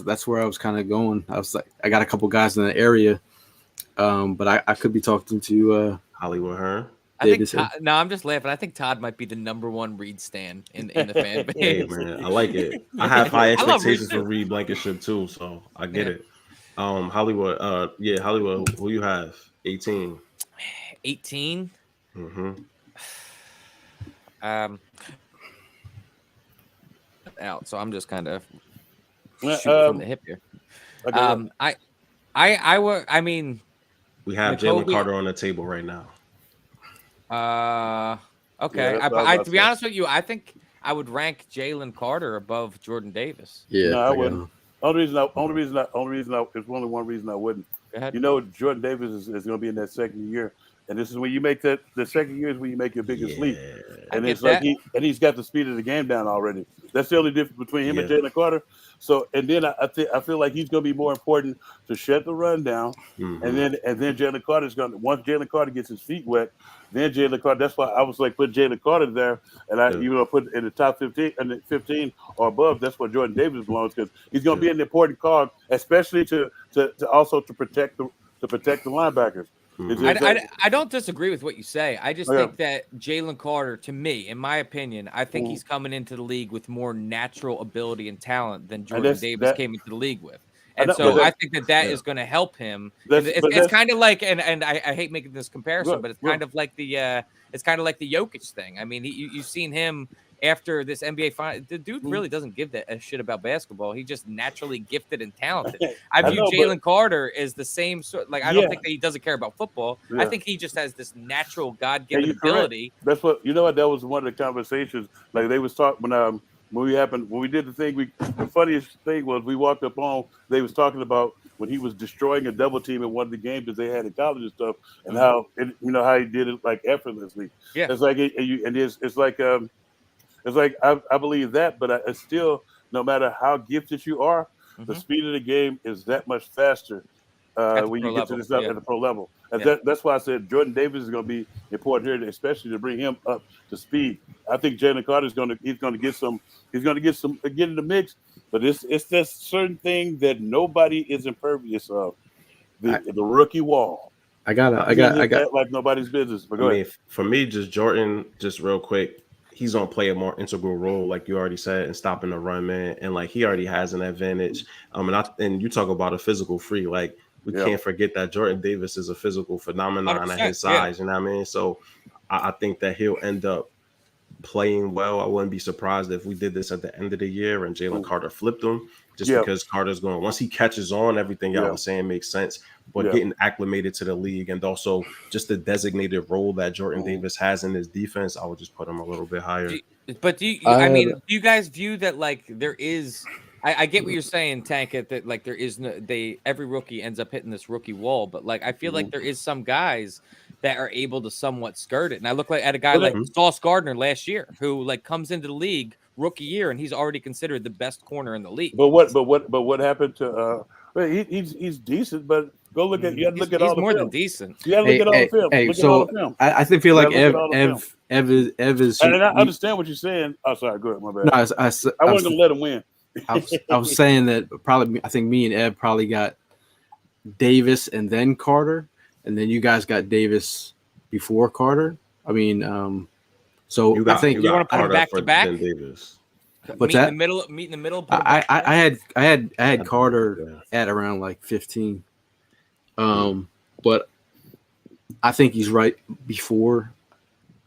that's where I was kind of going. I was like, I got a couple guys in the area, but I could be talking to Hollywood Hearn. I think Davis. no, I'm just laughing. I think Todd might be the #1 Reed stan in the fan base. Hey man, I like it. I have high I love Reed expectations too. for Reed Blankenship too, so I get it. Hollywood, Hollywood, who you have? 18. 18. Mm-hmm. Out. So I'm just kind of Yeah, shooting from the hip here. okay. I mean, We have Jalen Carter on the table right now. okay. Yeah, To be honest with you, I think I would rank Jalen Carter above Jordan Davis. Yeah, No, I wouldn't. Only reason there's only one reason I wouldn't. Go ahead. You know, Jordan Davis is going to be in that second year, and this is when you make the second year is when you make your biggest leap. And it's like he's got the speed of the game down already. That's the only difference between him and Jalen Carter. So, and then I feel like he's going to be more important to shut the run down, and then Jalen Carter's going to, once Jalen Carter gets his feet wet, then Jalen Carter. That's why I was like put Jalen Carter there, and I put in the top 15 or above. That's where Jordan Davis belongs because he's going to be an important cog, especially to also to protect the linebackers. I don't disagree with what you say. I just think that Jalen Carter, to me, in my opinion, I think he's coming into the league with more natural ability and talent than Jordan Davis came into the league with. And I think that is going to help him. It's kind of like, and I hate making this comparison, but it's kind of like the Jokic thing. I mean, you've seen him after this NBA final. The dude really doesn't give a shit about basketball. He's just naturally gifted and talented. I view Jalen Carter as the same sort. Like, I don't think that he doesn't care about football. I think he just has this natural God-given ability. That's what you know. What that was one of the conversations. Like they was talking when we did the thing. The funniest thing was we walked up on. They was talking about when he was destroying a double team in one of the games that they had in college and stuff, and how he did it like effortlessly. Yeah, it's like it's like I believe that, but it's still, no matter how gifted you are, the speed of the game is that much faster when you get to this up at the pro level. And that's why I said Jordan Davis is going to be important here, especially to bring him up to speed. I think Jalen Carter is going to get in the mix, but it's that certain thing that nobody is impervious of, the rookie wall. I got like nobody's business. But go ahead. For me, just Jordan, just real quick. He's gonna play a more integral role, like you already said, in stopping the run, man. And like he already has an advantage. And you talk about a physical freak, like we can't forget that Jordan Davis is a physical phenomenon at his size. You know what I mean? So I think that he'll end up playing well. I wouldn't be surprised if we did this at the end of the year and Jalen Carter flipped him, because Carter's going, once he catches on, everything y'all was saying makes sense. But getting acclimated to the league and also just the designated role that Jordan Davis has in his defense, I would just put him a little bit higher. Do you guys view that like there is? I get what you're saying, Tankett, that like there is every rookie ends up hitting this rookie wall, but like I feel like there is some guys that are able to somewhat skirt it. And I look at a guy like Sauce Gardner last year, who like comes into the league rookie year and he's already considered the best corner in the league. But what happened to he's decent, but go look at all the film. He's more than decent. You gotta look at all the film. Hey, look at all the film. I feel like Ev is. And I understand what you're saying. Oh, sorry. Go ahead. My bad. No, I wasn't gonna let him win. I was saying that probably. I think me and Ev probably got Davis and then Carter, and then you guys got Davis before Carter. I mean, so I think you want to put them back to back. Davis. What's meet that? Meet in the middle. I had Carter at around like 15. But I think he's right before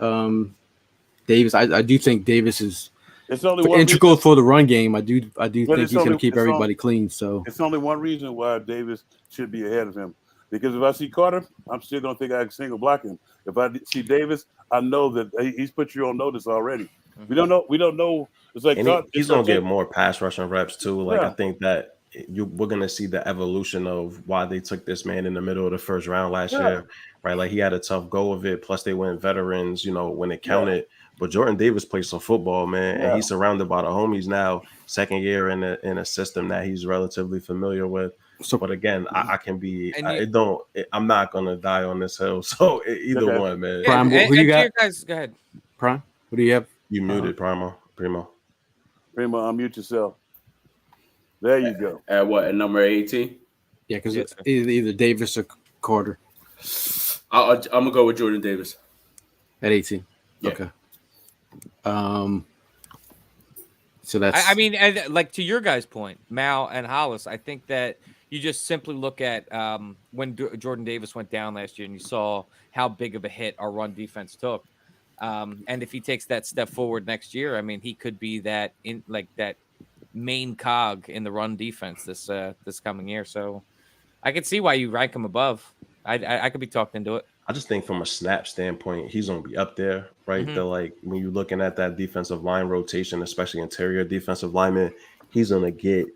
Davis. I do think Davis is integral for the run game. I do think he's going to keep everybody clean. So it's only one reason why Davis should be ahead of him. Because if I see Carter, I'm still going to think I can single block him. If I see Davis, I know that he's put you on notice already. We don't know. It's like he's going to get more pass rushing reps too. Like I think that we're going to see the evolution of why they took this man in the middle of the first round last year, right? Like he had a tough go of it. Plus they went veterans, when it counted. But Jordan Davis plays some football, man, and he's surrounded by the homies now. Second year in a system that he's relatively familiar with. So, But again, I can be. And I'm not gonna die on this hill. So either Okay. one, man. Prime, and, who you and to got? your guys, go ahead. Prime, what do you have? You muted, Primo. Primo, unmute yourself. There you go. At what? At number 18? Yeah, because Yes, it's either Davis or Carter I'm gonna go with Jordan Davis. at 18. Yeah. Okay. So that's. I mean, and like to your guys' point, Mal and Hollis, I think that you just simply look at when Jordan Davis went down last year, and you saw how big of a hit our run defense took. And if he takes that step forward next year, I mean, he could be that main cog in the run defense this coming year. So I could see why you rank him above. I could be talked into it. I just think from a snap standpoint, he's gonna be up there, right? Mhm. The like when you're looking at that defensive line rotation, especially interior defensive lineman, he's gonna get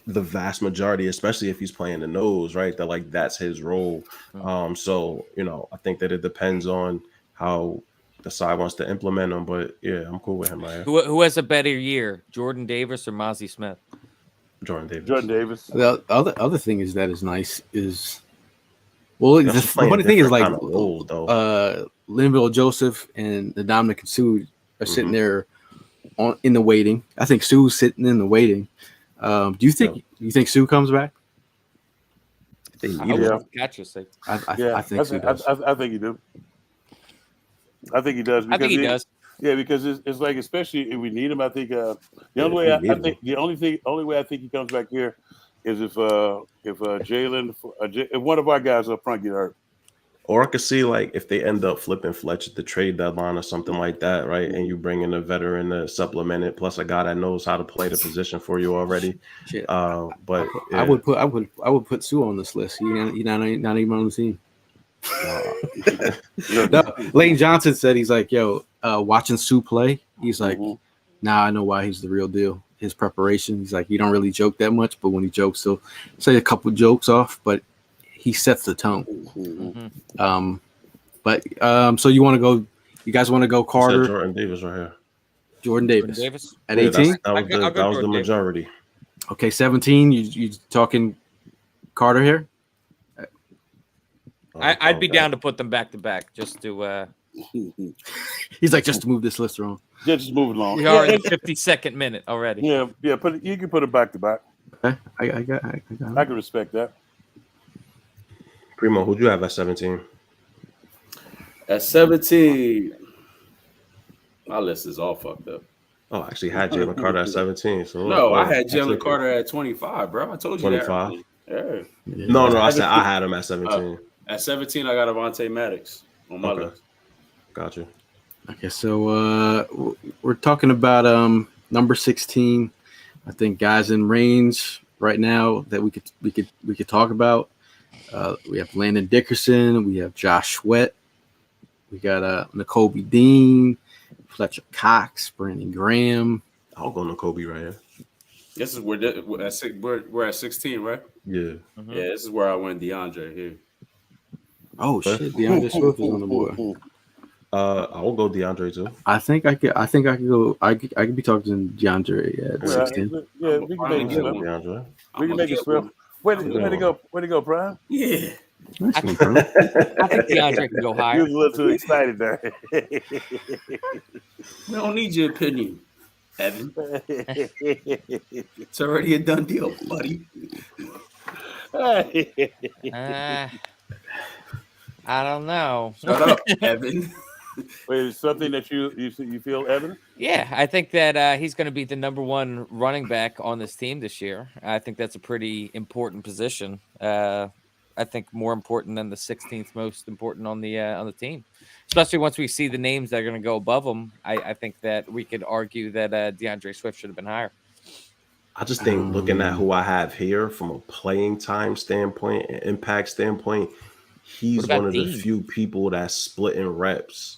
the vast majority, especially if he's playing the nose, right? That like that's his role. So I think that it depends on how the side wants to implement him. But yeah, I'm cool with him right here. Who has a better year, Jordan Davis or Mozzie Smith? Jordan Davis. Jordan Davis. The other thing is that is nice is. Well, the funny thing is like roles, though. Linville Joseph and the Dominic and Sue are sitting there in the waiting. I think Sue's sitting in the waiting. Do you think Sue comes back? Yeah. Gotcha. Sake. I think Sue does. I think he do. I think he does. I think he does. Yeah, because it's like, especially if we need him, I think the only way I think he comes back here is if Jalen, if one of our guys up front get hurt. Or I could see like if they end up flipping Fletch at the trade deadline or something like that, right? And you bring in a veteran to supplement it, plus a guy that knows how to play the position for you already. Shit. But I would put Sue on this list. He's not even on the team. No, Lane Johnson said he's like, watching Sue play, he's like, now I know why he's the real deal. His preparation, he's like, he don't really joke that much, but when he jokes, he'll say a couple jokes off, but he sets the tone. So you guys want to go Carter? Jordan Davis right here. Jordan Davis at Yeah, 18. That was the majority. Okay, 17. You talking Carter here? I'd be down to put them back to back just to. He's like, just to move this list around. Yeah, just move it along. We are in the 52nd minute already. Yeah. You can put it back to back. Okay, I got I can respect that. Primo, who'd you have at 17? At 17, my list is all fucked up. Oh, I actually had Jalen Carter at 17. So No, I had Jalen Carter at 25, bro. I told you 25. that. Yeah. No, I said I had him at 17. At 17, I got Avonte Maddox on my list. Gotcha. Okay, so we're talking about number 16. I think guys in range right now that we could talk about. We have Landon Dickerson, we have Josh Sweat, we got Nakobe Dean, Fletcher Cox, Brandon Graham. I'll go Nakobe right here. This is we're at 16, right? Yeah. Mm-hmm. Yeah, this is where I went DeAndre here. Oh shit, DeAndre Swift is on the board. I will go DeAndre too. I think I could go. I could be talking to DeAndre at 16. Yeah, we can make it Swift. DeAndre. We can make it Swift. Where to go, Brian? Yeah. Nice one, bro. I think DeAndre can go You higher. was a little too excited there. We don't need your opinion, Evan. It's already a done deal, buddy. I don't know. Shut up, Evan. Wait, is something that you feel, Evan? Yeah, I think that he's going to be the number one running back on this team this year. I think that's a pretty important position. I think more important than the 16th most important on the team, especially once we see the names that are going to go above him. I think that we could argue that DeAndre Swift should have been higher. I just think looking at who I have here from a playing time standpoint and impact standpoint, he's one of the few people that's splitting reps.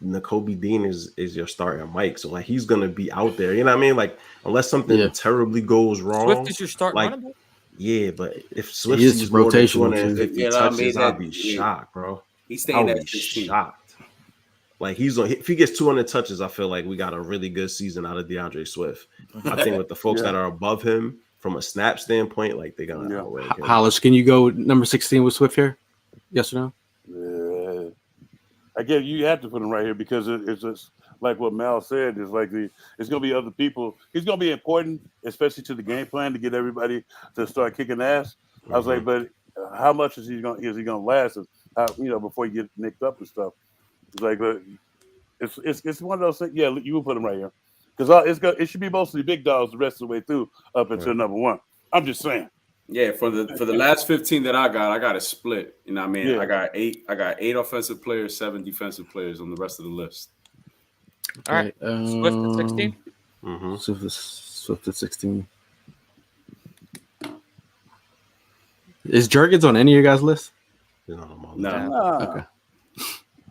Nakobe Dean is your starting Mike, so like he's gonna be out there. You know what I mean? Like unless something terribly goes wrong, Swift is your starting running back? Yeah, but if Swift is sees more than rotational, 250 touches, I'll be shocked, bro. He's staying I'll at be 16. shocked. Like if he gets 200 touches, I feel like we got a really good season out of DeAndre Swift. I think with the folks that are above him, from a snap standpoint, like they're gonna outrank him. Hollis, can you go number 16 with Swift here? Yes or no? I guess you have to put him right here because it's just like what Mal said. It's like it's going to be other people. He's going to be important, especially to the game plan to get everybody to start kicking ass. I was like, but how much is he going to last? Before you get nicked up and stuff. It's like, but it's one of those things. Yeah, you will put him right here because it should be mostly big dogs the rest of the way through up until number 1. I'm just saying. Yeah, for the last 15 that I got a split. You know what I mean? Yeah. I got eight offensive players, 7 defensive players on the rest of the list. All right. Swift at 16? Mm-hmm. Swift at 16. Is Jurgens on any of your guys' list? No. Okay.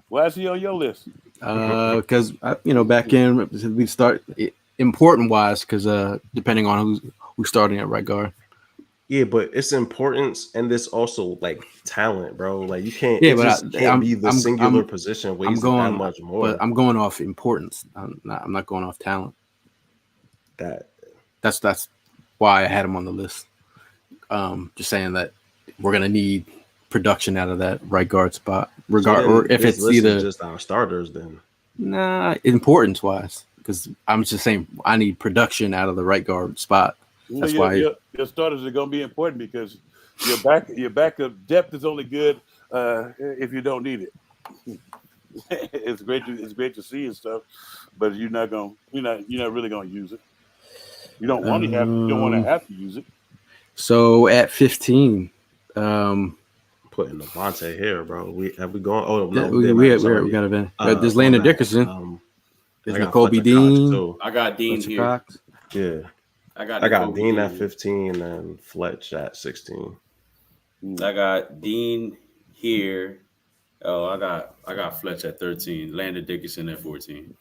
Why is he on your list? Because back in we start important wise because depending on who's starting at right guard. Yeah, but it's importance and this also like talent, bro. Like you can't. Yeah, can't be the singular position weighs that much more. But I'm going off importance. I'm not going off talent. That's why I had him on the list. Just saying that we're gonna need production out of that right guard spot, or if it's either just our starters, then importance wise, because I'm just saying I need production out of the right guard spot. That's why your starters are going to be important because your backup depth is only good if you don't need it. It's great to see and stuff, but you're not really going to use it. You don't want to have to use it. So at 15, putting Devontae here, bro. Have we gone? Oh no, we got event. There's Landon Dickerson. There's Nakobe Dean. I got Dean here. Cox. Yeah. I got Dean at 15 and Fletch at 16. I got Dean here. Oh, I got Fletch at 13. Landon Dickerson at 14.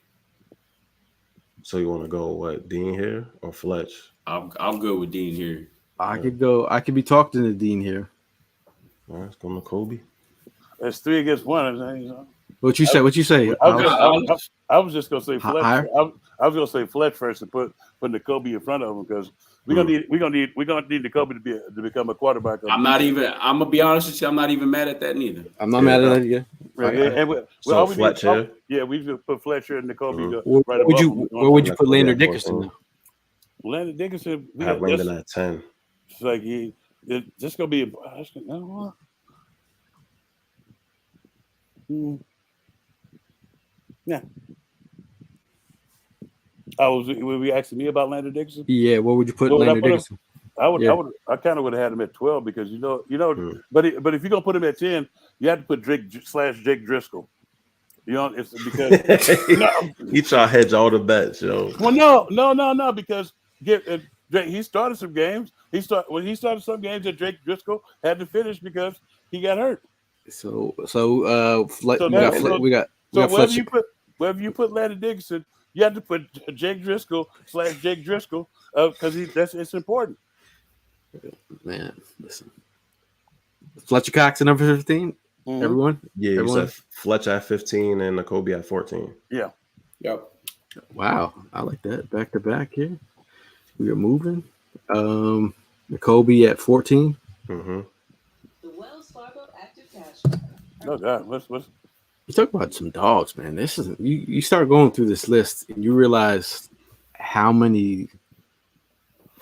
So you want to go what, Dean here or Fletch? I'm good with Dean here. I could be talking to Dean here. All right, let's go to Kobe. It's 3 against 1. What you say? I was just gonna say Fletch. I was gonna say Fletch first and put Nakobe in front of him because we're gonna need Nakobe to become a quarterback. I'm gonna be honest with you. I'm not even mad at that neither. I'm not mad at that either. Right. So Fletcher. Yeah, we just put Fletcher and Nakobe. Where would you put Landon Dickerson? Landon Dickerson. I have Landon at 10. It's like it's just gonna be. Yeah. Were we asking me about Landon Dickerson? Yeah, where would you put Landon Dickerson? I kind of would have had him at 12 because but if you're gonna put him at 10, you have to put Jake Driscoll. It's because he try to hedge all the bets, yo. Well, no, because he started some games. When he started some games that Jake Driscoll had to finish because he got hurt. Wherever you put Landon Dickerson, you have to put Jake Driscoll because it's important. Man, listen. Fletcher Cox at number 15. Mm-hmm. Everyone. Yeah, you said Fletch at 15 and Nakobe at 14. Yeah. Yep. Wow, I like that. Back to back here. We are moving. Nakobe at 14. Mm-hmm. The Wells Fargo Active Cash. Oh God, what's you talk about some dogs, man. This is you start going through this list and you realize how many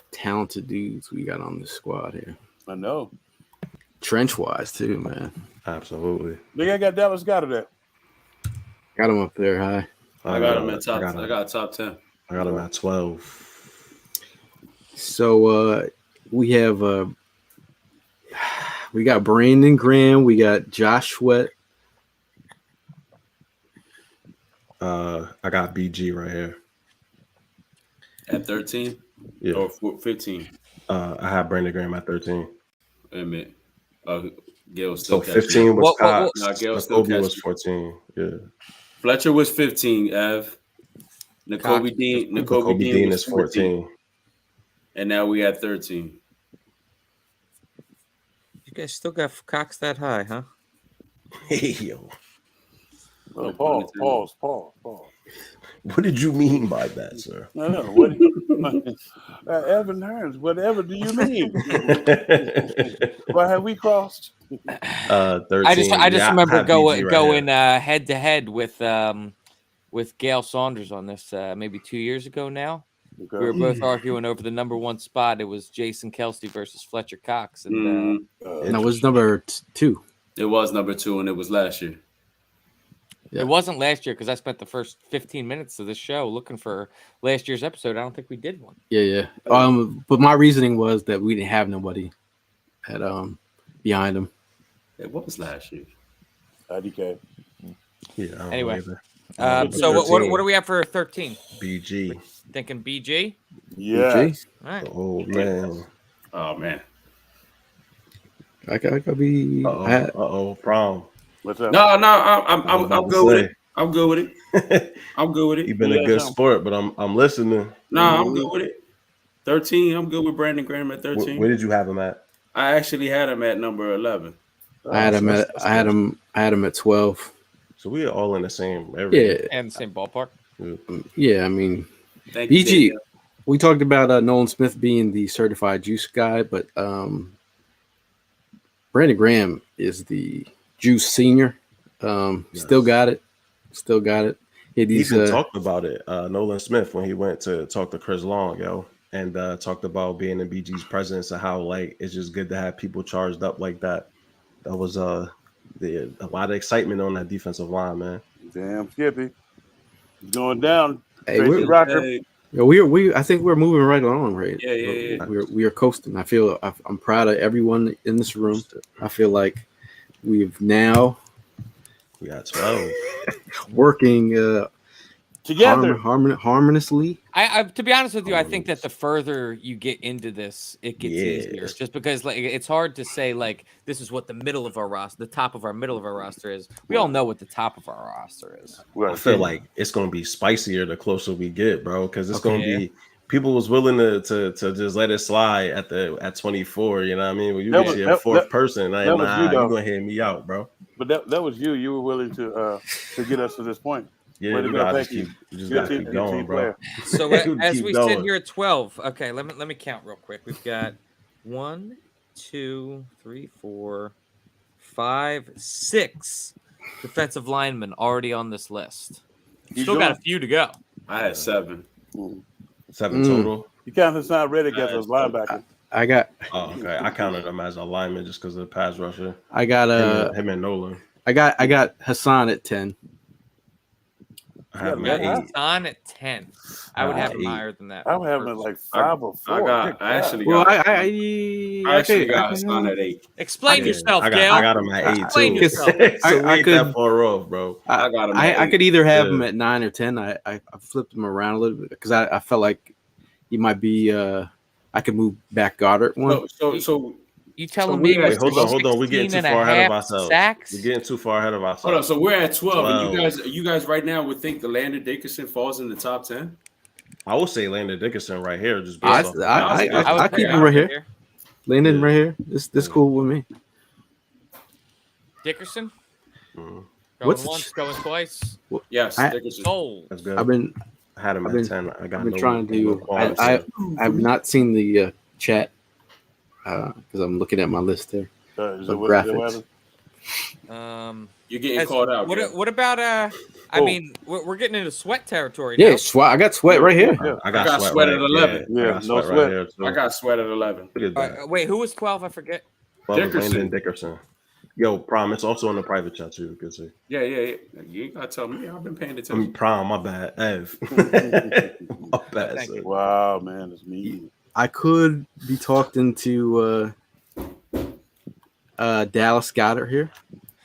talented dudes we got on this squad here. I know. Trench wise too, man. Absolutely. I got Dallas Goedert there. Got him up there high. I got him at top. I got top 10. I got him at 12. So we have we got Brandon Graham, we got Josh Sweat. I got BG right here. At 13? Yeah. Or 15? I have Brandon Graham at 13. Wait a minute. Gail still so 15 was Cox. No, Gail still was 14. Yeah. Fletcher was 15, Ev. Nakobe Dean is 14. And now we at 13. You guys still got Cox that high, huh? Hey, yo. Pause. What did you mean by that, sir? No. What? Evan Hearns, whatever do you mean? Why have we crossed? 13. I just Yeah, remember have BG right going here. head to head with Gail Saunders on this maybe 2 years ago now. Okay. We were both arguing over the number one spot. It was Jason Kelsey versus Fletcher Cox, and No, it was number 2. It was number 2, and it was last year. Yeah. It wasn't last year because I spent the first 15 minutes of this show looking for last year's episode. I don't think we did one. Yeah. But my reasoning was that we didn't have nobody at behind him. It was last year. IDK. Yeah. I don't Anyway. know So what do we have for 13? BG. Thinking BG? Yes. All right. Oh man. Oh man. I could be. Prom. What's up? No, I'm good with it. I'm good with it. I'm good with it. You've been a good sport, but I'm listening. No, I'm good with it. 13. I'm good with Brandon Graham at 13. Where did you have him at? I actually had him at number 11. I had him at 12. So we are all in the same area. Yeah, And the same ballpark. yeah. I mean, Thank you, BG. Daniel. We talked about Nolan Smith being the certified juice guy, but Brandon Graham is the juice senior. Yes. Still got it. He even talked about it. Nolan Smith when he went to talk to Chris Long, and talked about being in BG's presence and how like it's just good to have people charged up like that. That was a lot of excitement on that defensive line, man. Damn, Skippy. He's going down. Hey, Tracy Rocker. we I think we're moving right along, right? Yeah. We are coasting. I'm proud of everyone in this room. I feel like we've now We got 12. working Together. harmoniously. I to be honest with you, I think that the further you get into this, it gets easier. Just because like it's hard to say like this is what the middle of our roster, the top of our middle of our roster is. We all know what the top of our roster is. I feel like it's gonna be spicier the closer we get, bro, because it's gonna be people was willing to just let it slide at 24. You know what I mean? When you get your fourth person, you're gonna hear me out, bro. But that was you. You were willing to get us to this point. Yeah, you gotta keep going, bro. So as we sit here at 12, okay, let me count real quick. We've got 1, 2, 3, 4, 5, 6 defensive linemen already on this list. Still got a few to go. I had 7. 7 total. You count Hassan Reddick as a linebacker. I got. Oh, okay. I counted him as a lineman just because of the pass rusher. I got him and Nolan. I got Hassan at 10. I have him at 8. Hassan at 10. I would have him higher than that. I would have him at like 5 or 4. I actually Well, got Hassan at 8. Explain yourself, I Gail. got him at 8 Explain too. yourself. So I could that far off, bro. I got him. At 8. I could either have him at 9 or 10. I flipped him around a little bit because I felt like he might be. I could move back Goddard one. So you telling me? Wait, hold on. We're getting too far ahead of ourselves. Sacks? We're getting too far ahead of ourselves. Hold on. So we're at 12. And you guys right now would think the Landon Dickerson falls in the top 10? I would say Landon Dickerson right here. Just I keep him right here. Landon right here. This cool with me. Dickerson. Mm-hmm. Going once, going twice. Yes, Dickerson. Oh, that's good. I had him at 10. I got. I've been trying to. I have not seen the chat because I'm looking at my list there. Graphics. You're getting called out. What about I mean, we're getting into sweat territory. Yeah, now. Sweat. I got Sweat right here. Yeah. I got sweat at 11. Yeah, no sweat. I got Sweat at 11. Wait, who was 12? I forget. Dickerson. Yo, Prom, it's also in the private chat too. Good to see. Yeah. You ain't gotta tell me. I've been paying attention. Prom, my bad. Ev. My bad. Wow, man, it's mean. I could be talked into Dallas Goddard here.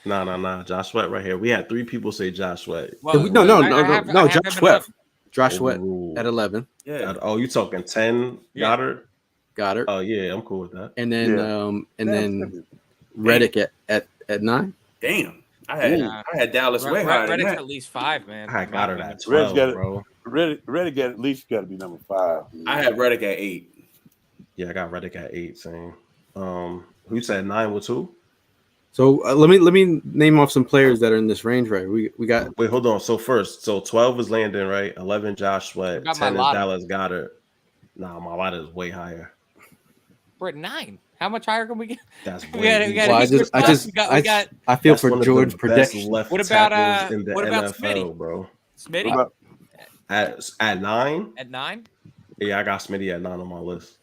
Nah. Josh Sweat right here. We had 3 people say Josh Sweat. Well, no. Josh Sweat. Josh Sweat at 11. Yeah. Oh, you talking 10 Goddard? Goddard. Oh yeah, I'm cool with that. And then Reddick at 9. Damn. I had Dallas way higher than Reddick's that. at least 5, man. I had Goddard at 12, bro. Reddick at least got to be number 5. I had Reddick at 8. Yeah, I got Reddick at 8. Same. Who said 9 with 2? So let me name off some players that are in this range, right? We got. Wait, hold on. So 12 is Landon, right? 11, Josh Sweat. Forgot my 10 is lotto. Dallas Goddard. Nah, my lot is way higher. We're at 9. How much higher can we get? That's We way got Well, Easter plus, we got. I feel That's for one of George the best prediction. left What about, tackles in the what about NFL, Smitty? bro. Smitty What about At 9, at 9. yeah, I got Smitty at 9 on my list.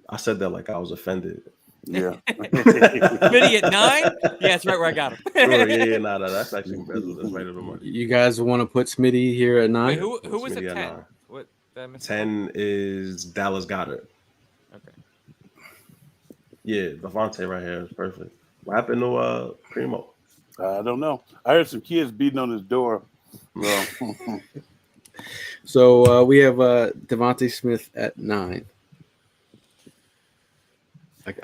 I said that like I was offended. yeah. Smitty at 9. Yeah, that's right where I got him. Sure, yeah, nah, that's actually that's right on the money. You guys want to put Smitty here at 9? Wait, who was Smitty at at 10? 9. What? 10 is Dallas Goddard. Okay. Yeah, Devontae right here is perfect. What happened to Primo? I don't know. I heard some kids beating on his door. Well, So we have Devontae Smith at 9.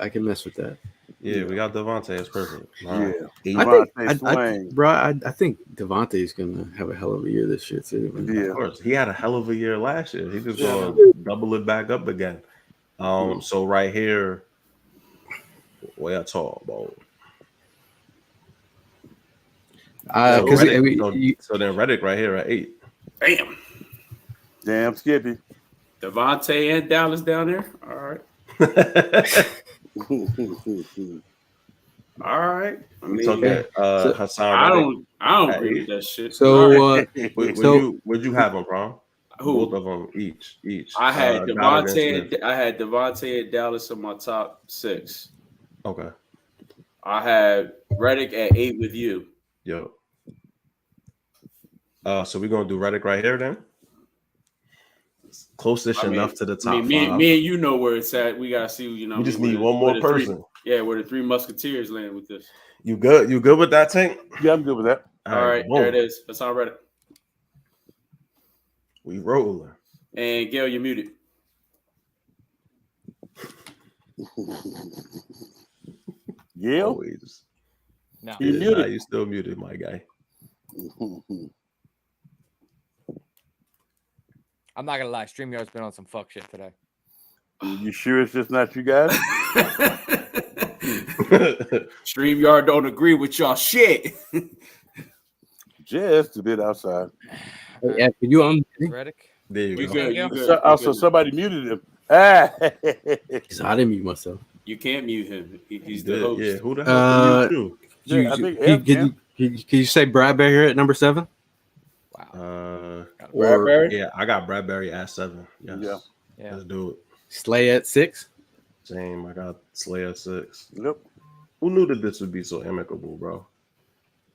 I can mess with that. Yeah, we got Devontae. It's perfect. yeah. I think Devontae is gonna have a hell of a year this year too. Man. Yeah. Of course, he had a hell of a year last year. He just Yeah. gonna double it back up again. So right here, what I talk about? So then Reddick right here at 8. Bam. Damn, Skippy. Devontae and Dallas down there. All right. All right. I mean, Okay. Hassan. I don't agree with that shit. So Would you have them, Prom? Who? Both of them each. I had Goddard and Devontae. Smith. I had Devontae and Dallas in my top 6. Okay. I had Reddick at 8 with you. Yo. So we're gonna do Reddick right here then. Close-ish enough to the top 5. Me and you know where it's at. We gotta see. We just need one more person. Where the 3 Musketeers land with this. You good? You good with that, Tank? Yeah, I'm good with that. All right, boom. there it is. That's all right. We rolling. And Gail, you're muted. Yeah. Always. No. You muted. Nah, you still muted, my guy. I'm not gonna lie. StreamYard's been on some fuck shit today. You sure it's just not you guys? StreamYard don't agree with y'all shit. Just a bit outside. yeah, can you Reddick. There you go. good. You good. So, also, somebody muted him. Ah. I didn't mute myself. You can't mute him. He's the Good. host. Yeah, who the hell can you Yeah, I think Can you say Bradbury here at number 7? Wow. Bradbury? Yeah, I got Bradbury at 7. Yes. Yeah. Let's do it. Slay at 6. Same. I got Slay at 6. Yep. Who knew that this would be so amicable, bro?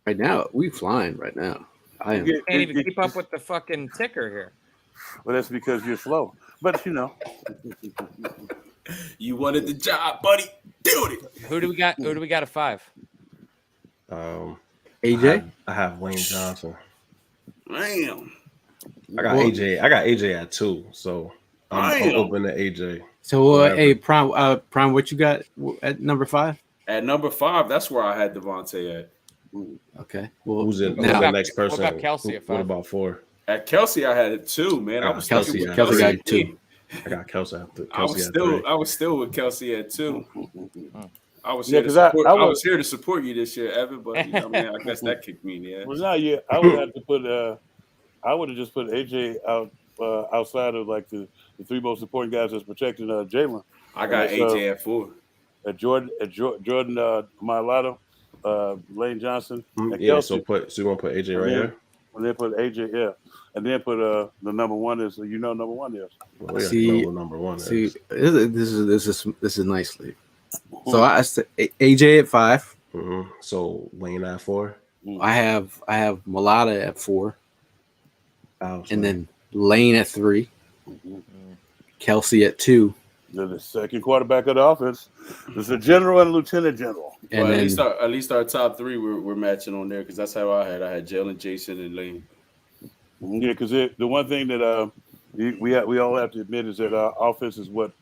Right now, we flying right now. I am. Can't even keep up with the fucking ticker here. Well, that's because you're slow. But, you know. You wanted the job, buddy. Do it. Who do we got? Who do we got at 5? AJ? I have Lane Johnson. Damn. I got AJ. I got AJ at 2. So I'm open to AJ. So, hey, Prime, what you got at number 5? At number 5, that's where I had Devontae at. Okay. Well, Who's the now, next person? What about Kelsey at 5? What about 4? At Kelsey, I had it 2, man. I was Kelsey sticking with got 2. I got Kelsey at 3. I was still with Kelsey at 2. I was Yeah, here to 'cause support. I I was was- here to support you this year, Evan. But you know, man, I guess that kicked me in the ass. Well, now, yeah, I would have to put. I would have just put AJ out outside of like the 3 most important guys that's protecting Jalen. I got So- AJ at 4. Jordan Mailata, Lane Johnson, and Yeah, Kelsey. so you want to put AJ right here? And then put AJ, yeah, and then put the number 1 is number 1 is. Well, we got See- to know what number 1 See, is. this is nicely. So I said AJ at 5. So Lane at 4. I have Mulata at 4, Ouch, and man. then Lane at 3, Kelsey at 2, They're the second quarterback of the offense. There's a general and a lieutenant general. and Well, then at least our top 3 we're matching on there because that's how I had Jalen, Jason, and Lane. Yeah, because the one thing that we all have to admit is that our offense is what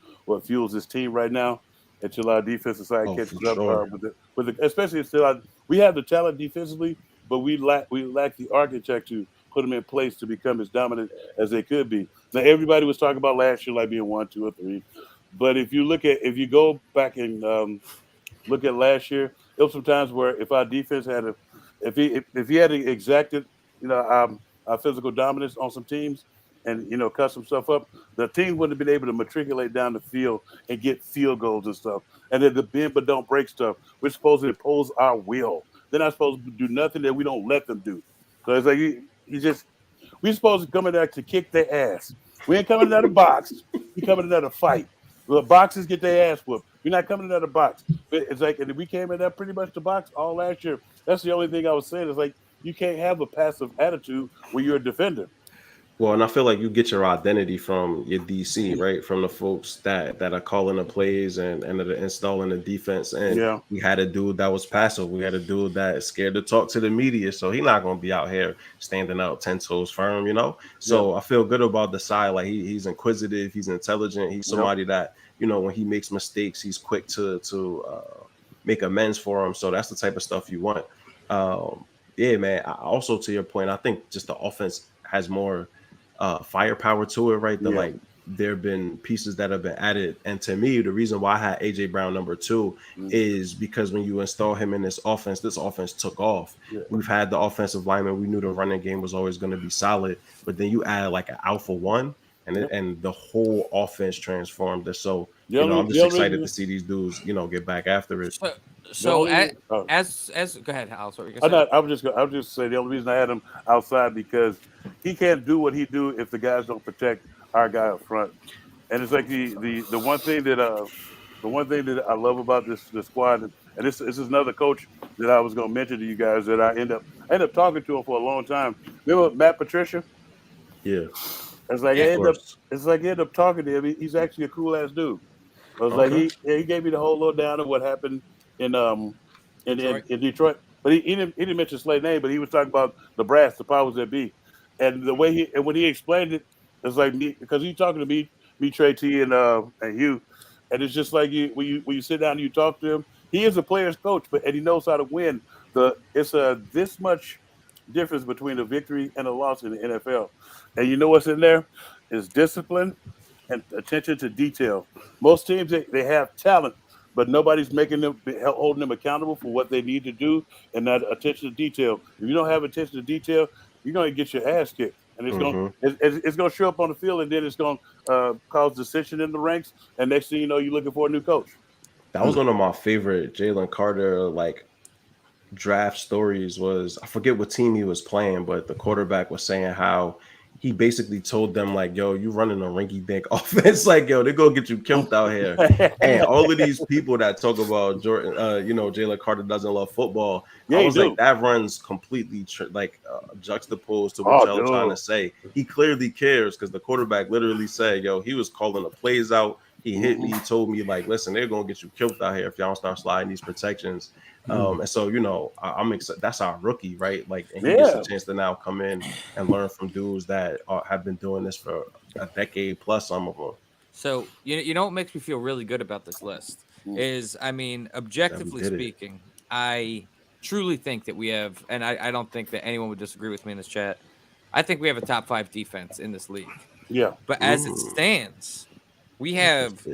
fuels this team right now. Until our defensive side catches for up sure. with the especially until we have the talent defensively, but we lack the architect to put them in place to become as dominant as they could be. Now everybody was talking about last year like being 1, 2, or 3, but if you go back and look at last year, it was some times where if our defense had if he had exacted, our physical dominance on some teams and cut some stuff up, the team wouldn't have been able to matriculate down the field and get field goals and stuff. And then the bend but don't break stuff, we're supposed to impose our will. They're not supposed to do nothing that we don't let them do. So it's like we're supposed to come in there to kick their ass. We ain't coming in there to box. We coming in there to fight. The boxers get their ass whooped. We're not coming in there to box. It's like, and we came in there pretty much to box all last year. That's the only thing I was saying. It's like you can't have a passive attitude when you're a defender. Well, and I feel like you get your identity from your DC, right? From the folks that are calling the plays and that are installing the defense. And we had a dude that was passive. We had a dude that is scared to talk to the media. So he's not going to be out here standing out 10 toes firm, So I feel good about the side. Like he's inquisitive. He's intelligent. He's somebody that, when he makes mistakes, he's quick to make amends for him. So that's the type of stuff you want. Yeah, man. Also, to your point, I think just the offense has more firepower to it, right? Like there have been pieces that have been added, and to me, the reason why I had AJ Brown number 2 is because when you install him in this offense took off. We've had the offensive lineman. We knew the running game was always going to be solid, but then you add like an alpha one, and the whole offense transformed. So I'm just excited to see these dudes, get back after it. So as go ahead, Hal. Sorry, I was just say the only reason I had him outside because he can't do what he do if the guys don't protect our guy up front. And it's like the one thing that I love about this squad, and this is another coach that I was going to mention to you guys that I end up talking to him for a long time. Remember Matt Patricia? Yeah. It's like I end up talking to him. He's actually a cool ass dude. I was like he gave me the whole lowdown of what happened in Detroit, but he didn't mention Slade's name, but he was talking about the brass, the powers that be, and the way when he explained it, it's like me because he's talking to me, Trey T, and Hugh, and it's just like when you sit down and you talk to him, he is a player's coach, and he knows how to win. It's this much difference between a victory and a loss in the NFL, and you know what's in there is discipline and attention to detail. Most teams they have talent, but nobody's holding them accountable for what they need to do and that attention to detail. If you don't have attention to detail, you're going to get your ass kicked, and it's going to show up on the field, and then it's going to cause dissension in the ranks. And next thing you know, you're looking for a new coach. That was one of my favorite Jalen Carter draft stories. Was I forget what team he was playing, but the quarterback was saying how he basically told them yo, you running a rinky-dink offense, they're gonna get you killed out here. And all of these people that talk about Jordan, Jalen Carter doesn't love football. I was like, that runs completely juxtaposed to what y'all trying to say. He clearly cares because the quarterback literally said, he was calling the plays out. He hit me. He told me listen, they're gonna get you killed out here if y'all don't start sliding these protections. And so, I'm excited. That's our rookie, right? And he gets a chance to now come in and learn from dudes that have been doing this for a decade plus, some of them. So, you know what makes me feel really good about this list is, objectively speaking, I truly think that we have, and I don't think that anyone would disagree with me in this chat, I think we have a top 5 defense in this league. Yeah. But as it stands, we have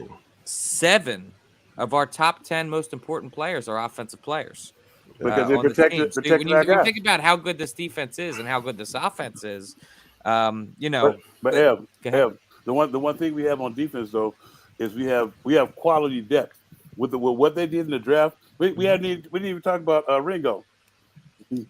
7 of our top 10 most important players are offensive players. Because they protect when you think about how good this defense is and how good this offense is, But Ev, the one thing we have on defense though is we have quality depth. With what they did in the draft, we didn't even talk about Ringo.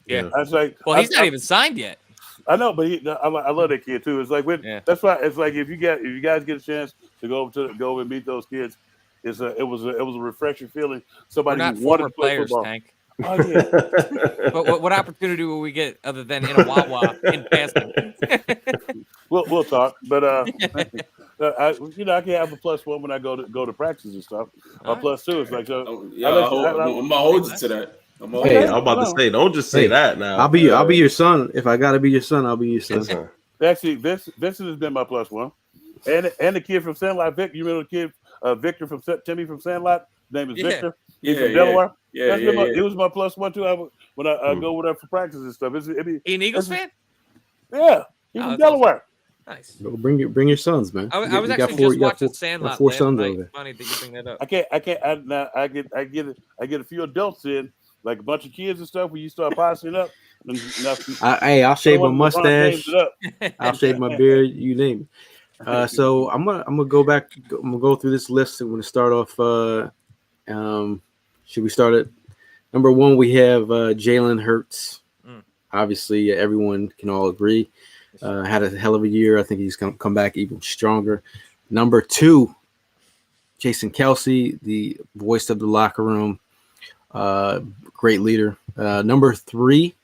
Yeah, I was like, he's not even signed yet. I know, but I love that kid too. It's like that's why it's like if you guys get a chance to go over and meet those kids, it was a refreshing feeling. Somebody We're not who wanted former to play players, football. Tank. Oh yeah. But what opportunity will we get other than in a Wawa in passing? We'll talk, but I can have a +1 when I go to practice and stuff. A +2 is like I'm gonna hold you to that. I'm about to say, don't just say that now. I'll be your son. If I gotta be your son, I'll be your son. Actually, Vincent has been my +1, and the kid from Sandlot, Vic. You remember the kid Victor from Timmy from Sandlot? His name is Victor. He's from Delaware. He was my +1 too. When I go with her for practice and stuff. He an Eagles fan? Yeah, he's from Delaware. Nice. Bring your sons, man. I was actually just watching Sandlot last night. Funny that you bring that up. I get a few adults in, like a bunch of kids and stuff when you start posing up. Hey, I'll shave my someone LeBron James mustache. it up. I'll shave my beard. You name it. So I'm gonna go back. I'm gonna go through this list. I'm gonna start off. Should we start at number one? We have Jalen Hurts. Obviously, everyone can all agree. Had a hell of a year. I think he's gonna come back even stronger. Number two, Jason Kelsey, the voice of the locker room. Great leader. Number three,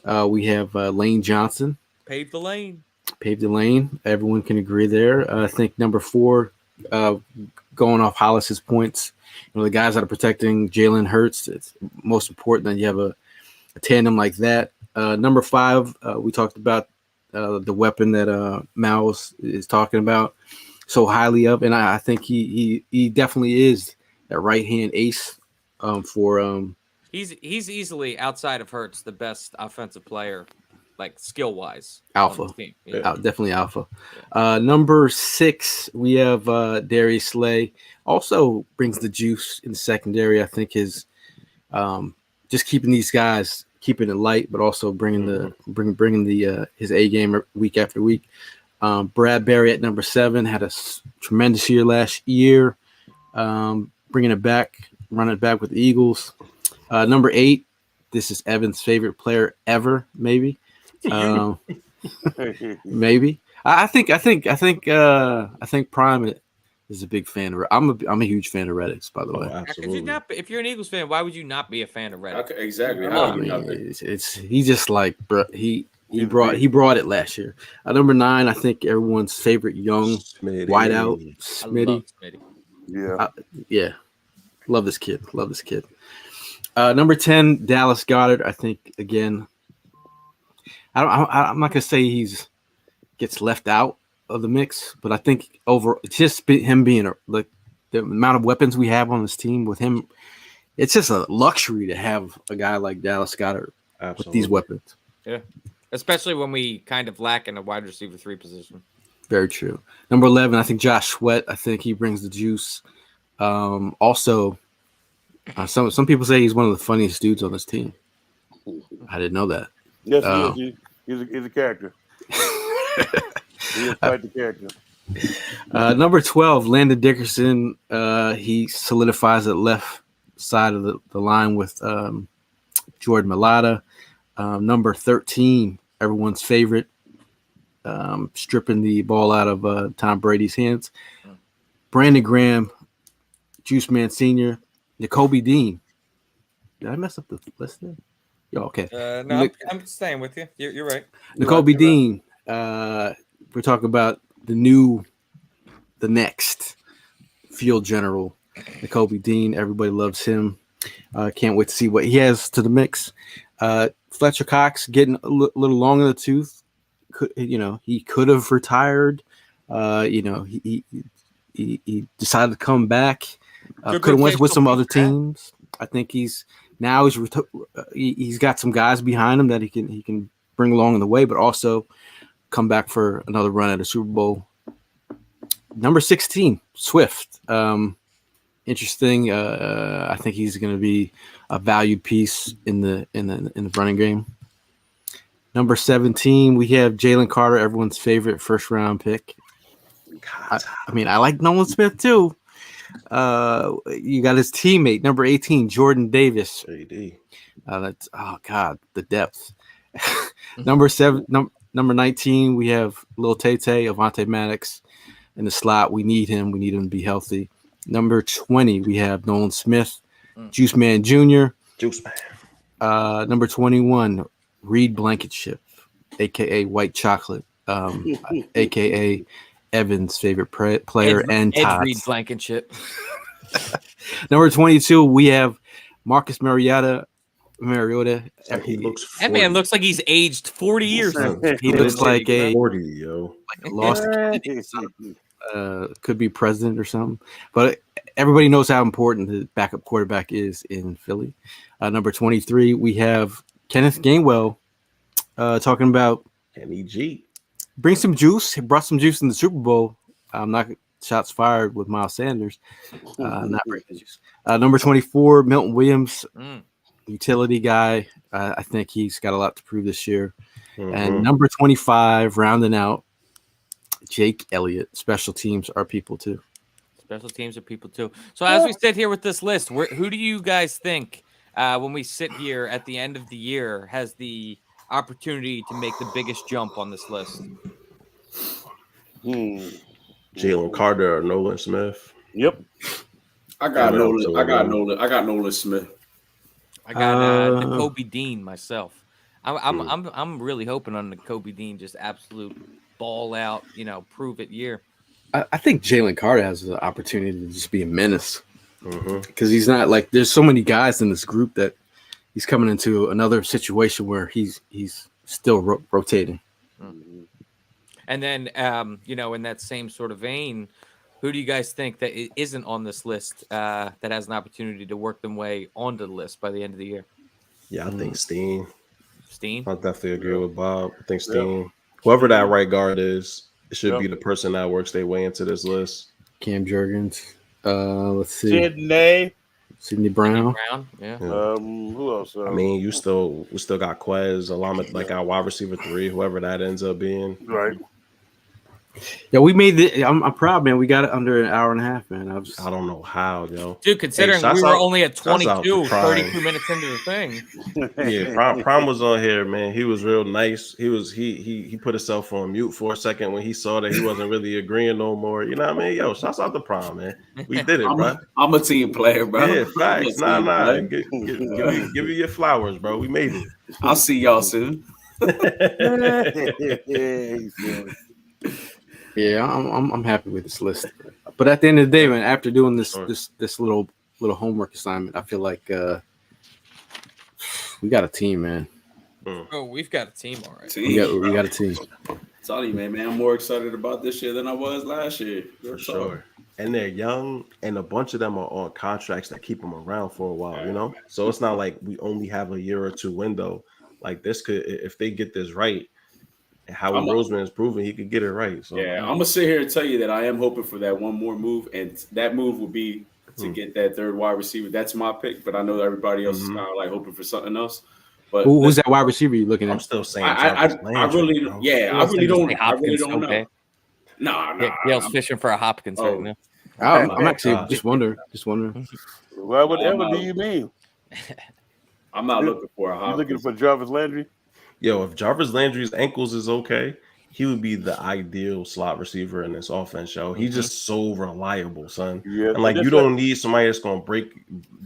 we have Lane Johnson. Pave the lane. Paved the lane. Everyone can agree there. I think number four, going off Hollis's points, the guys that are protecting Jalen Hurts, it's most important that you have a tandem like that. Number five, we talked about the weapon that Miles is talking about so highly of, and I think he definitely is that right hand ace for. He's easily outside of Hurts the best offensive player, like skill wise. Alpha, yeah. Definitely alpha. Number six, we have Darius Slay. Also brings the juice in the secondary. I think his just keeping these guys, keeping it light, but also bringing the his A game week after week. Bradbury at number seven had a tremendous year last year, bringing it back, running it back with the Eagles. Number eight, this is Evan's favorite player ever, maybe. Maybe. I think Prime is a big fan of. I'm a huge fan of Reddit's, by the way. Absolutely. If you're an Eagles fan, why would you not be a fan of Reddit? Okay, exactly. I mean, he's just like, bro, he brought it last year. Number nine, I think everyone's favorite young wideout, Smitty. Yeah. Love this kid. Number 10, Dallas Goedert. I think again, I'm not gonna say he's gets left out of the mix, but I think over just him being like the amount of weapons we have on this team with him, it's just a luxury to have a guy like Dallas Goedert with these weapons. Yeah, especially when we kind of lack in a wide receiver 3 position. Very true. Number 11, I think Josh Sweat. I think he brings the juice. Also, some people say he's one of the funniest dudes on this team. I didn't know that. Yes, he is. He's a character. He is quite the character. Number 12, Landon Dickerson. He solidifies the left side of the line with Jordan Mailata. Number 13, everyone's favorite, stripping the ball out of Tom Brady's hands. Brandon Graham, Juice Man Sr., Nakobe Dean. Did I mess up the list there? Yo, okay. No, I'm staying with you. You're right. Nakobe Dean. We're talking about the next field general, Nakobe Dean. Everybody loves him. Can't wait to see what he has to the mix. Fletcher Cox getting a little long in the tooth. He could have retired. He decided to come back. Could have went with some other teams. I think he's got some guys behind him that he can bring along in the way, but also come back for another run at a Super Bowl. Number 16, Swift. Interesting. I think he's going to be a valued piece in the running game. Number 17, we have Jalen Carter, everyone's favorite first round pick. I like Nolan Smith too. You got his teammate, number 18, Jordan Davis. That's the depth. Number 19, we have Lil Tay, Avonte Maddox in the slot. We need him. We need him to be healthy. Number 20, we have Nolan Smith, Juice Man Jr. Juice Man. Number 21, Reed Blankenship, a.k.a. White Chocolate, a.k.a. Evan's favorite player and Todd's. Reed Blankenship. Number 22, we have Marcus Mariota. He looks 40. That man looks like he's aged 40 years. He looks like a 40, yo. Lost could be president or something. But everybody knows how important the backup quarterback is in Philly. Number 23, we have Kenneth Gainwell talking about Kenny G. Bring some juice. He brought some juice in the Super Bowl. Not shots fired with Miles Sanders. Not bringing juice. Number 24, Milton Williams. utility guy. I think he's got a lot to prove this year. Mhm. And number 25, rounding out, Jake Elliott. Special teams are people too. Special teams are people too. So as we sit here with this list, who do you guys think when we sit here at the end of the year has the opportunity to make the biggest jump on this list? Jalen Carter or Nolan Smith. Yep. I got Nolan Smith. I got Nakobe Dean myself. I'm really hoping on Nakobe Dean, just absolute ball out, prove it year. I think Jalen Carter has the opportunity to just be a menace Mm-hmm. because he's not like there's so many guys in this group that he's coming into another situation where he's still rotating. And then, in that same sort of vein, who do you guys think that isn't on this list that has an opportunity to work their way onto the list by the end of the year? Yeah, I think Steen. Steen? I definitely agree with Bob. I think Steen. Whoever that right guard is, it should be the person that works their way into this list. Cam Jurgens. Let's see. Sidney Brown. Yeah. Who else? I mean, we still got Quez, Alamed, like our wide receiver 3, whoever that ends up being. Right. Yeah, we made it. I'm proud, man. We got it under an hour and a half, man. I don't know how, yo. Dude, considering we were only at 32 minutes into the thing. Yeah, Prime was on here, man. He was real nice. He put himself on mute for a second when he saw that he wasn't really agreeing no more. You know what I mean? Yo, shouts out to Prime, man. We did it, bro. I'm a team player, bro. Yeah, facts. Nah. Give you your flowers, bro. We made it. I'll see y'all soon. Yeah, I'm happy with this list. But at the end of the day, man, after doing this little homework assignment, I feel like we got a team, man. Oh, we've got a team, all right. We got a team. Tell you, man, I'm more excited about this year than I was last year. For sure. And they're young, and a bunch of them are on contracts that keep them around for a while, you know? So it's not like we only have a year or two window. Like this could, if they get this right, and Howard Roseman has proven he could get it right. So yeah, I'm gonna sit here and tell you that I am hoping for that one more move, and that move will be to get that third wide receiver. That's my pick, but I know everybody else is kind of like hoping for something else. But who's that wide receiver you looking at? I'm still saying I really don't know. No. Gail's fishing for a Hopkins right now. I'm actually just wondering. Well, whatever do you mean? I'm not looking for a Hopkins. You looking for Jarvis Landry? Yo, if Jarvis Landry's ankles is okay, he would be the ideal slot receiver in this offense, yo. He's just so reliable, son. Yeah, and like you don't need somebody that's gonna break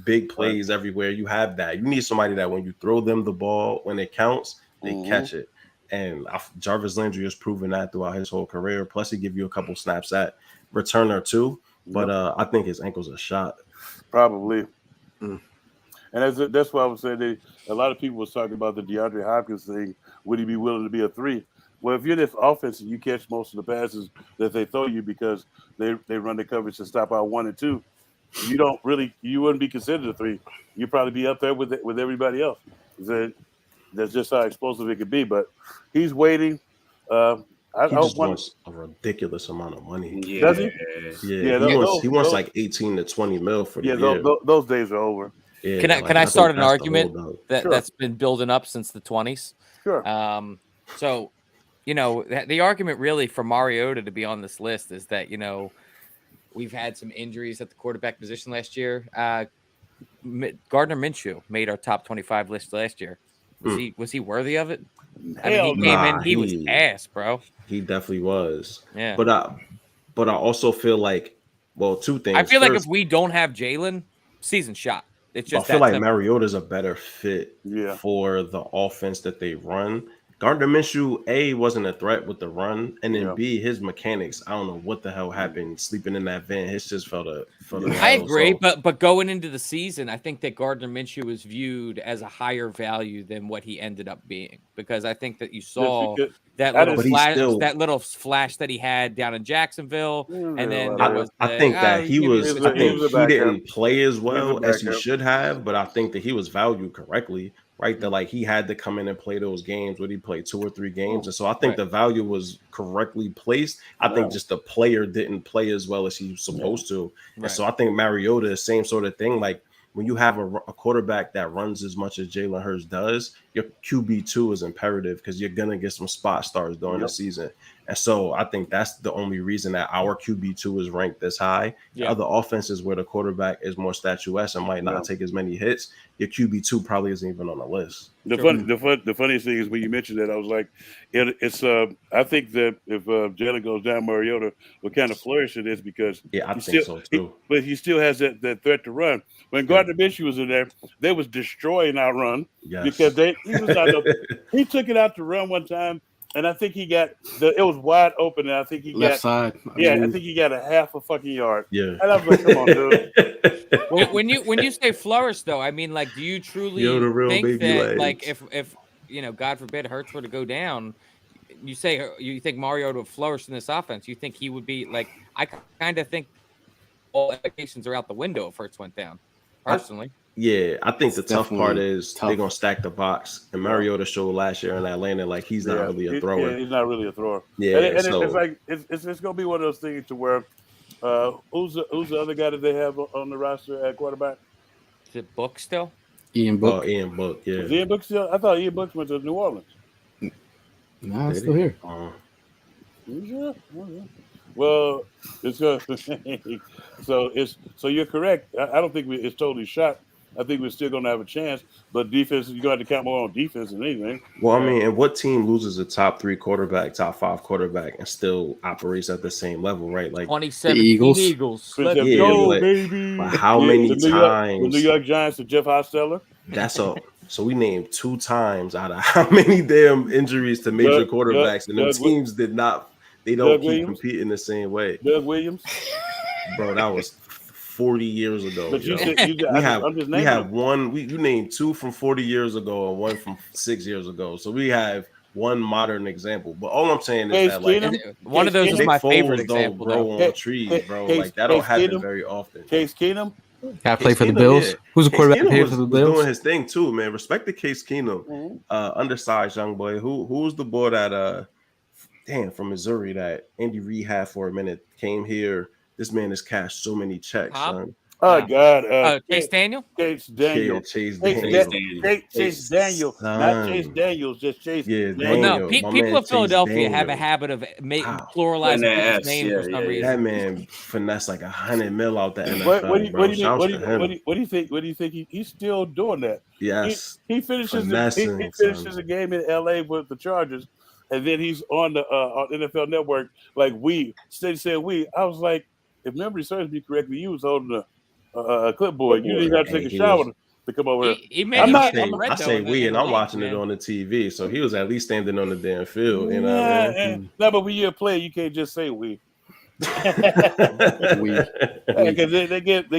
big plays everywhere. You have that. You need somebody that when you throw them the ball, when it counts, they catch it. And Jarvis Landry has proven that throughout his whole career. Plus, he give you a couple snaps at returner too. But I think his ankles are shot. Probably. And that's why I was saying a lot of people was talking about the DeAndre Hopkins thing. Would he be willing to be a 3? Well, if you're this offense and you catch most of the passes that they throw you because they run the coverage to stop out 1 and 2, you wouldn't be considered a 3. You'd probably be up there with everybody else. That's just how explosive it could be. But he's waiting. He just wants a ridiculous amount of money. Yeah. Does he? Yeah, he wants like 18 to 20 mil for the year. Those days are over. Yeah, can I start an argument that's been building up since the 20s? Sure. So, the argument really for Mariota to be on this list is that, we've had some injuries at the quarterback position last year. Gardner Minshew made our top 25 list last year. Was he worthy of it? I mean, he came in, he was ass, bro. He definitely was. Yeah. But I also feel like, two things. I feel like if we don't have Jalen, season shot. It's just I feel like Mariota's a better fit for the offense that they run. Gardner Minshew, A, wasn't a threat with the run, and then B, his mechanics. I don't know what the hell happened sleeping in that van. His just felt a. I agree, but going into the season, I think that Gardner Minshew was viewed as a higher value than what he ended up being, because I think that you saw that little flash that he had down in Jacksonville, and then I think that he didn't play as well as he should have, but I think that he was valued correctly. Right, that like he had to come in and play those games. Would he play 2 or 3 games? And so I think the value was correctly placed. I think just the player didn't play as well as he was supposed to. And so I think Mariota, same sort of thing. Like when you have a quarterback that runs as much as Jalen Hurts does, your QB2 is imperative because you're going to get some spot starts during the season. And so I think that's the only reason that our QB2 is ranked this high. Yeah. Other offenses where the quarterback is more statuesque and might not take as many hits, your QB2 probably isn't even on the list. The funniest thing is when you mentioned that, I was like, it's I think that if Jalen goes down, Mariota will kind of flourish in this because I think so too. But he still has that threat to run. When Gardner Minshew was in there, they was destroying our run because he took it out to run one time. And I think it was wide open. And I think he left side. I think he got a half a fucking yard. Yeah. And I was like, come on, dude. When you say flourish, though, I mean, like, do you truly think that, like, if God forbid, Hurts were to go down, you think Mariota would flourish in this offense? You think he would be like? I kind of think all expectations are out the window if Hurts went down. Personally. I think the tough part is they're gonna stack the box. And Mariota showed last year in Atlanta, like he's not really a thrower. He's not really a thrower. Yeah, and it's like it's gonna be one of those things to where who's the other guy that they have on the roster at quarterback? Is it Book still? Ian Book. Oh, Ian Book. Yeah. Is Ian Book still? I thought Ian Book went to New Orleans. No, it's still here. Yeah. Well, it's so you're correct. I don't think it's totally shot. I think we're still going to have a chance, but defense, you're going to have to count more on defense than anything. Well, I mean, and what team loses a top 3 quarterback, top 5 quarterback, and still operates at the same level, right? Like 2017 Eagles. Let's go, like, baby. How many times? The New York Giants to Jeff Hostetler. That's all. So we named 2 times out of how many damn injuries to major quarterbacks, and the teams did not. They don't keep competing the same way. Doug Williams, bro, that was 40 years ago. But you have one. You named 2 from 40 years ago and 1 from 6 years ago. So we have one modern example. But all I'm saying is that like one of those is my favorite example. Don't grow on trees, bro. Like that don't happen very often. Case Keenum. Got to play for the Bills. Who's the quarterback here for the Bills? Doing his thing too, man. Respect the Case Keenum, undersized young boy. Who was the boy that from Missouri that Andy Reid had for a minute, came here. This man has cashed so many checks, son. Oh God, Chase Daniel. Chase Daniel. Chase Daniel. Not Chase Daniels, just Chase. Yeah, Well, no, people of Philadelphia have a habit of pluralizing people's names for some reason. That man finessed like $100 million out the NFL. What do you think? What do you think? He's still doing that? Yes. He finishes a game in LA with the Chargers. And then he's on the on NFL Network, like said we. I was like, if memory serves me correctly, you was holding a clipboard. You didn't have to take a shower to come over here. I say we, and I'm watching it on the TV, so he was at least standing on the damn field. You know what I mean? No, but when you're a player, you can't just say we. Because that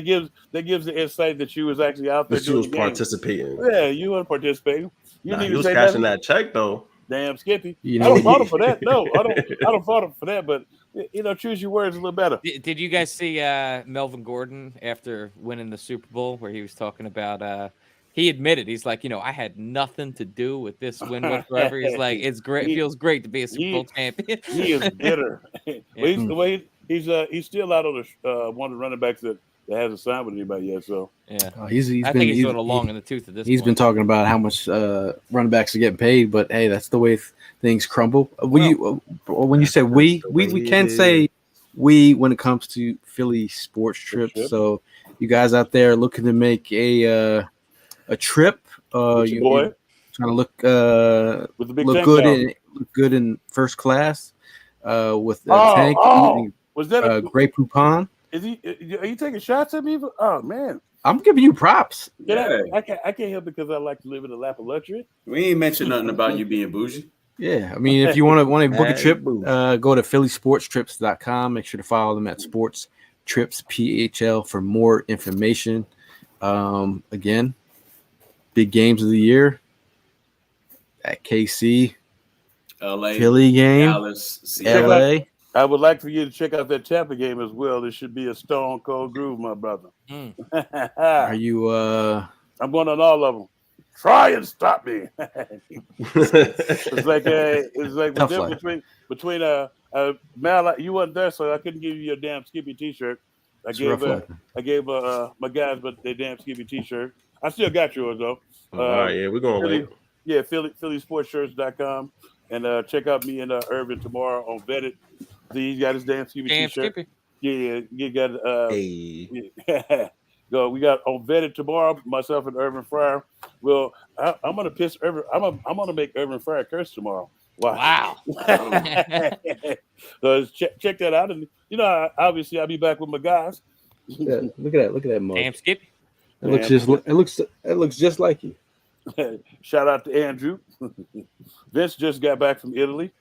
gives the insight that you was actually out there. That you was participating. Yeah, you weren't participating. He was cashing that check though. Damn Skippy. I don't fault him for that. No, I don't fault him for that. But choose your words a little better. Did you guys see Melvin Gordon after winning the Super Bowl, where he was talking about? He admitted he's like, I had nothing to do with this win whatsoever. He's like, it's great. It feels great to be a Super Bowl champion. He is bitter. He's still out on the one of the running backs that hasn't signed with anybody yet. So he's going along in the tooth of this. He's been talking about how much running backs are getting paid, but hey, that's the way things crumble. When you say we can say we when it comes to Philly sports trips. So you guys out there looking to make a trip, you trying to look good in first class with Tank was that a Grey Poupon? Are you taking shots at me? Oh man, I'm giving you props. I can't help because I like to live in a lap of luxury. We ain't mentioned nothing about you being bougie. Yeah, I mean, if you want to book a trip, go to phillysportstrips.com. Make sure to follow them at Sports Trips PHL for more information. Again, big games of the year at KC, LA, Philly game, Dallas, LA. I would like for you to check out that Tampa game as well. It should be a stone cold groove, my brother. Are you? I'm going on all of them. Try and stop me. It's like between Mal. You weren't there, so I couldn't give you your damn Skippy T-shirt. I It's rough life. gave my guys but they damn skippy t-shirt. I still got yours though. All right, yeah, we're going Philly, late. yeah, phillysportshirts.com and check out me and Irvin tomorrow on Vetted. He's got his damn skippy Damn t-shirt. Skippy. Yeah, you got Hey, yeah. Go. We got on Vetted tomorrow. Myself and Irvin Fryer. Well, I'm gonna piss Irvin. I'm gonna make Irvin Fryer curse tomorrow. Wow. So check that out, and obviously I'll be back with my guys. Yeah, look at that mug. Damn Skippy. It looks just like you. Shout out to Andrew. Vince just got back from Italy.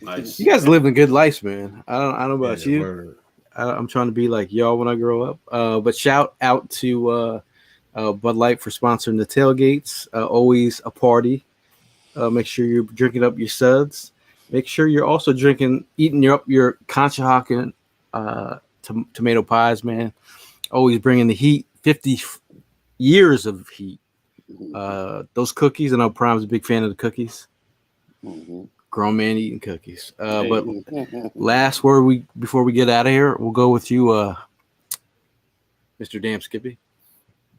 Nice. You guys living good lives, man. I don't know about yeah, you. word. I'm trying to be like y'all when I grow up. But shout out to Bud Light for sponsoring the tailgates. Always a party. Make sure you're drinking up your suds. Make sure you're also eating your Conshohocken tomato pies, man. Always bringing the heat. 50 years of heat. Those cookies, I know Prime's a big fan of the cookies. Grown man eating cookies. But last word before we get out of here, we'll go with you, Mr. Damn Skippy.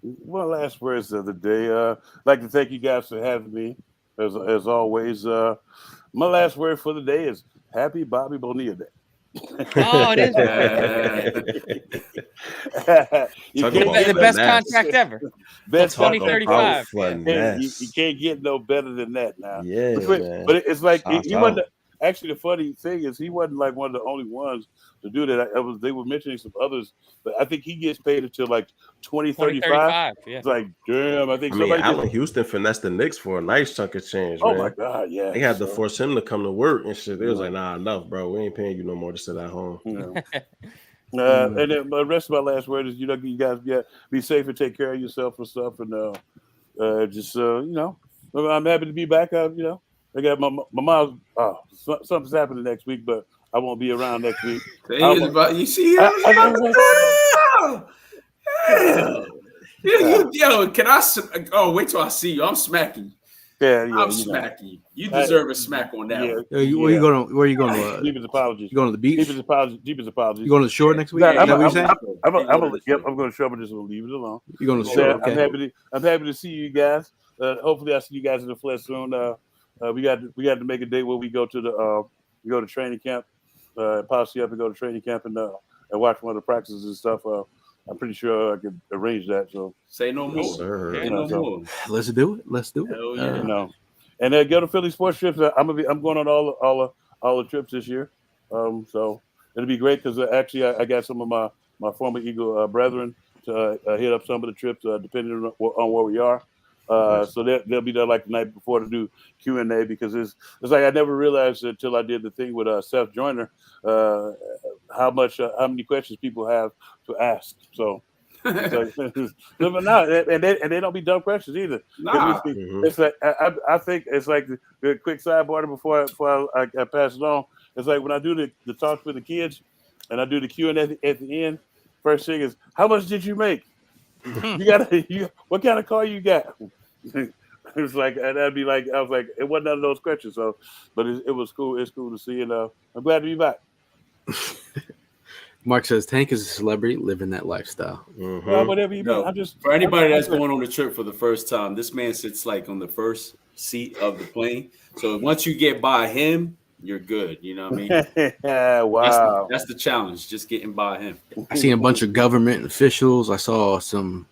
Well, last words of the day. I'd like to thank you guys for having me. As always, my last word for the day is Happy Bobby Bonilla Day. Oh, it is the best contract ever. Best 2035. You can't get no better than that now. Yeah, but it's like Shout he out. wasn't. Actually, the funny thing is he wasn't like one of the only ones to do that. They were mentioning some others, but I think he gets paid until like 2035. Yeah. It's like, damn, I think I mean, somebody Allen Houston finessed the Knicks for a nice chunk of change, Oh man. my God, yeah. They had to force him to come to work and shit. They was like, nah, enough, bro. We ain't paying you no more to sit at home. And then the rest of my last word is, you guys be safe and take care of yourself and stuff. And I'm happy to be back. I got my mom. Something's happening next week, but I won't be around next week. You see, yo, can I? Oh, wait till I see you. I'm smacking. Yeah, I'm smacking you. You deserve a smack on that. One. Where you going? Where are you going? Deepest apologies. You going to the beach? Deepest apologies. You going to the shore next week? I'm what you're saying? I'm going to show up and just leave it alone. You going to the shore? Okay. I'm happy to see you guys. Hopefully, I see you guys in the flesh soon. We got to make a date where we go to training camp. Posse up and go to training camp and watch one of the practices and stuff. I'm pretty sure I could arrange that. So say no more. Sir. Say no more. Let's do it. Hell yeah. And go to Philly sports trips. I'm going on all the trips this year. So it'll be great because actually I got some of my former Eagle brethren to hit up some of the trips depending on where we are. So they'll be there like the night before to do Q&A because it's like I never realized until I did the thing with Seth Joyner how many questions people have to ask. So it's like, but no, and they don't be dumb questions either. Nah. It's like I think it's like the quick sidebar before I pass it on. It's like when I do the talks with the kids and I do the Q&A at the end. First thing is, how much did you make? What kind of car you got? It's like, and that'd be like, I was like, it wasn't none of those questions. So, but it was cool. It's cool to see, and I'm glad to be back. Mark says Tank is a celebrity living that lifestyle. Well, whatever you mean. For anybody that's going on the trip for the first time, this man sits like on the first seat of the plane. So once you get by him, you're good. You know what I mean? Wow. That's the challenge, just getting by him. I seen a bunch of government officials. I saw and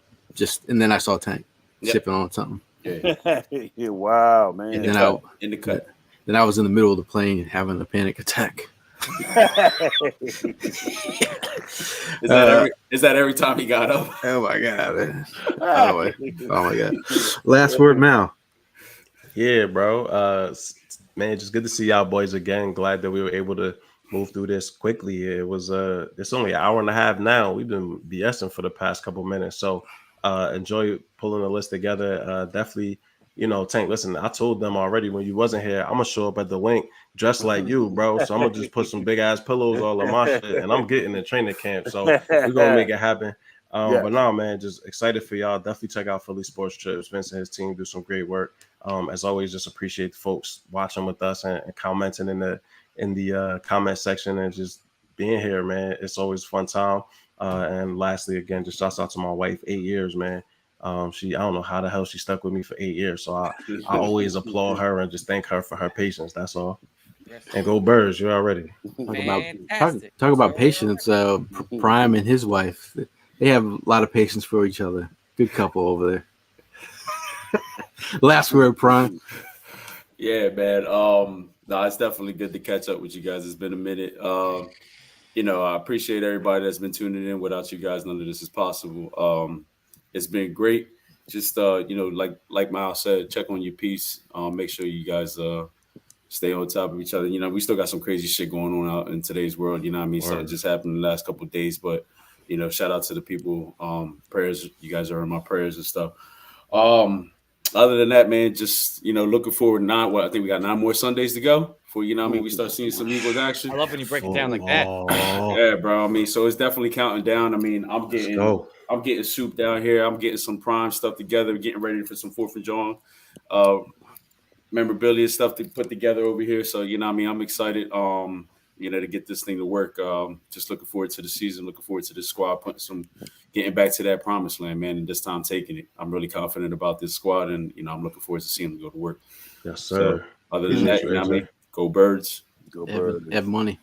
then I saw Tank sipping on something. Yeah. Wow, man. And then in the cut. Then I was in the middle of the plane having a panic attack. Is that every time he got up? Oh my God. Man. Oh my God. Last word, Mal. Yeah, bro. Man, just good to see y'all boys again. Glad that we were able to move through this quickly. It was it's only an hour and a half now. We've been BSing for the past couple minutes. So enjoy pulling the list together. Definitely, Tank, listen, I told them already when you wasn't here, I'm gonna show up at the link dressed like you, bro. So I'm gonna just put some big ass pillows all on my shit and I'm getting in training camp. So we're gonna make it happen. But no, man, just excited for y'all. Definitely check out Philly Sports Trips. Vince and his team do some great work. As always, just appreciate the folks watching with us and commenting in the comment section and just being here, man. It's always a fun time. And lastly, again, just shouts out to my wife. 8 years, man. I don't know how the hell she stuck with me for 8 years. So I always applaud her and just thank her for her patience. That's all. And go Birds, you're already. Talk about patience. Prime and his wife, they have a lot of patience for each other. Good couple over there. Last word, Prime. Yeah, man. No, it's definitely good to catch up with you guys. It's been a minute. I appreciate everybody that's been tuning in. Without you guys, none of this is possible. It's been great. Just like Miles said, check on your piece. Make sure you guys stay on top of each other. We still got some crazy shit going on out in today's world. You know what I mean? Something just happened the last couple of days, but shout out to the people. Prayers, you guys are in my prayers and stuff. Other than that, man, just looking forward. I think we got 9 more Sundays to go before we start seeing some Eagles action. I love when you break it down like that. Yeah, bro. I mean, so it's definitely counting down. I mean, I'm getting soup down here. I'm getting some Prime stuff together, getting ready for some 4th of Jawn memorabilia stuff to put together over here. So I'm excited. To get this thing to work. Just looking forward to the season. Looking forward to the squad getting back to that promised land, man. And this time taking it. I'm really confident about this squad, and I'm looking forward to seeing them go to work. Yes, sir. So, other than that, Go Birds. Go Birds. Have money.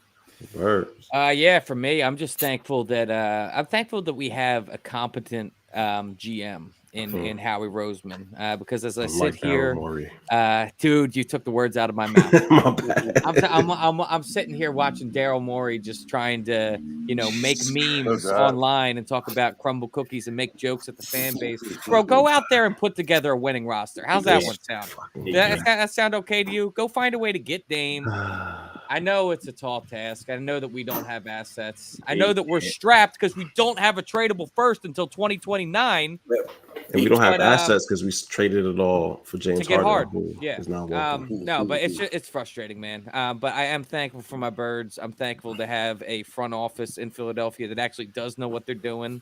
Birds. Yeah, for me, I'm just thankful that we have a competent GM in Howie Roseman, because as I sit here, dude, you took the words out of my mouth. My bad. I'm sitting here watching Daryl Morey just trying to make memes online and talk about crumble cookies and make jokes at the fan base. Bro, go out there and put together a winning roster. How's that one sound? That sound okay to you? Go find a way to get Dame. I know it's a tall task. I know that we don't have assets. I know that we're strapped because we don't have a tradable first until 2029. And we don't have assets because we traded it all for James Harden. No, but it's frustrating, man. But I am thankful for my Birds. I'm thankful to have a front office in Philadelphia that actually does know what they're doing.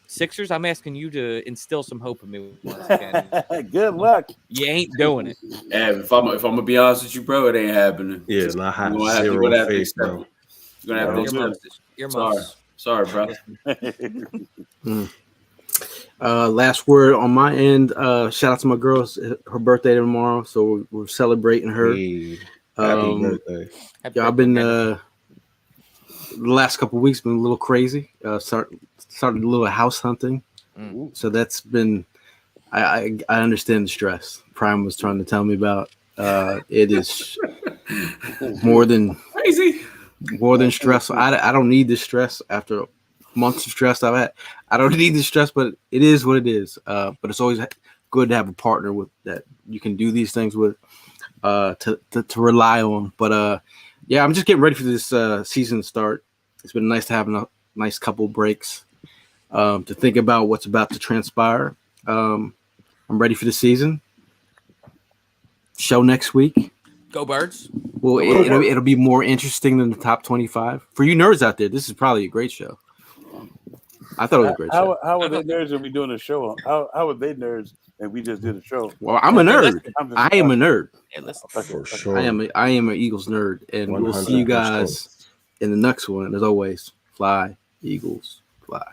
Sixers, I'm asking you to instill some hope in me once again. Good luck. You ain't doing it. Yeah, if I'm gonna be honest with you, bro, it ain't happening. Yeah, Just, not have zero face, bro. You're gonna have to accept it. Sorry, bro. Last word on my end. Shout out to my girls. Her birthday tomorrow, so we're celebrating her. Hey, happy birthday! I've been the last couple of weeks been a little crazy. Started a little house hunting, so that's been. I understand the stress Prime was trying to tell me about. It is more than crazy, more than stressful. I don't need this stress after months of stress I've had. I don't need the stress, but it is what it is. But it's always good to have a partner with that you can do these things with, to rely on. But yeah, I'm just getting ready for this season start. It's been nice to have a nice couple breaks to think about what's about to transpire. I'm ready for the season. Show next week. Go Birds. Well, it'll be more interesting than the top 25 for you nerds out there. This is probably a great show. I thought it was a great show. How are they nerds if we doing a show? How are they nerds and we just did a show? Well, I'm a nerd. I am a nerd. For sure. I am an Eagles nerd, and we'll see you guys in the next one. As always, fly, Eagles, fly.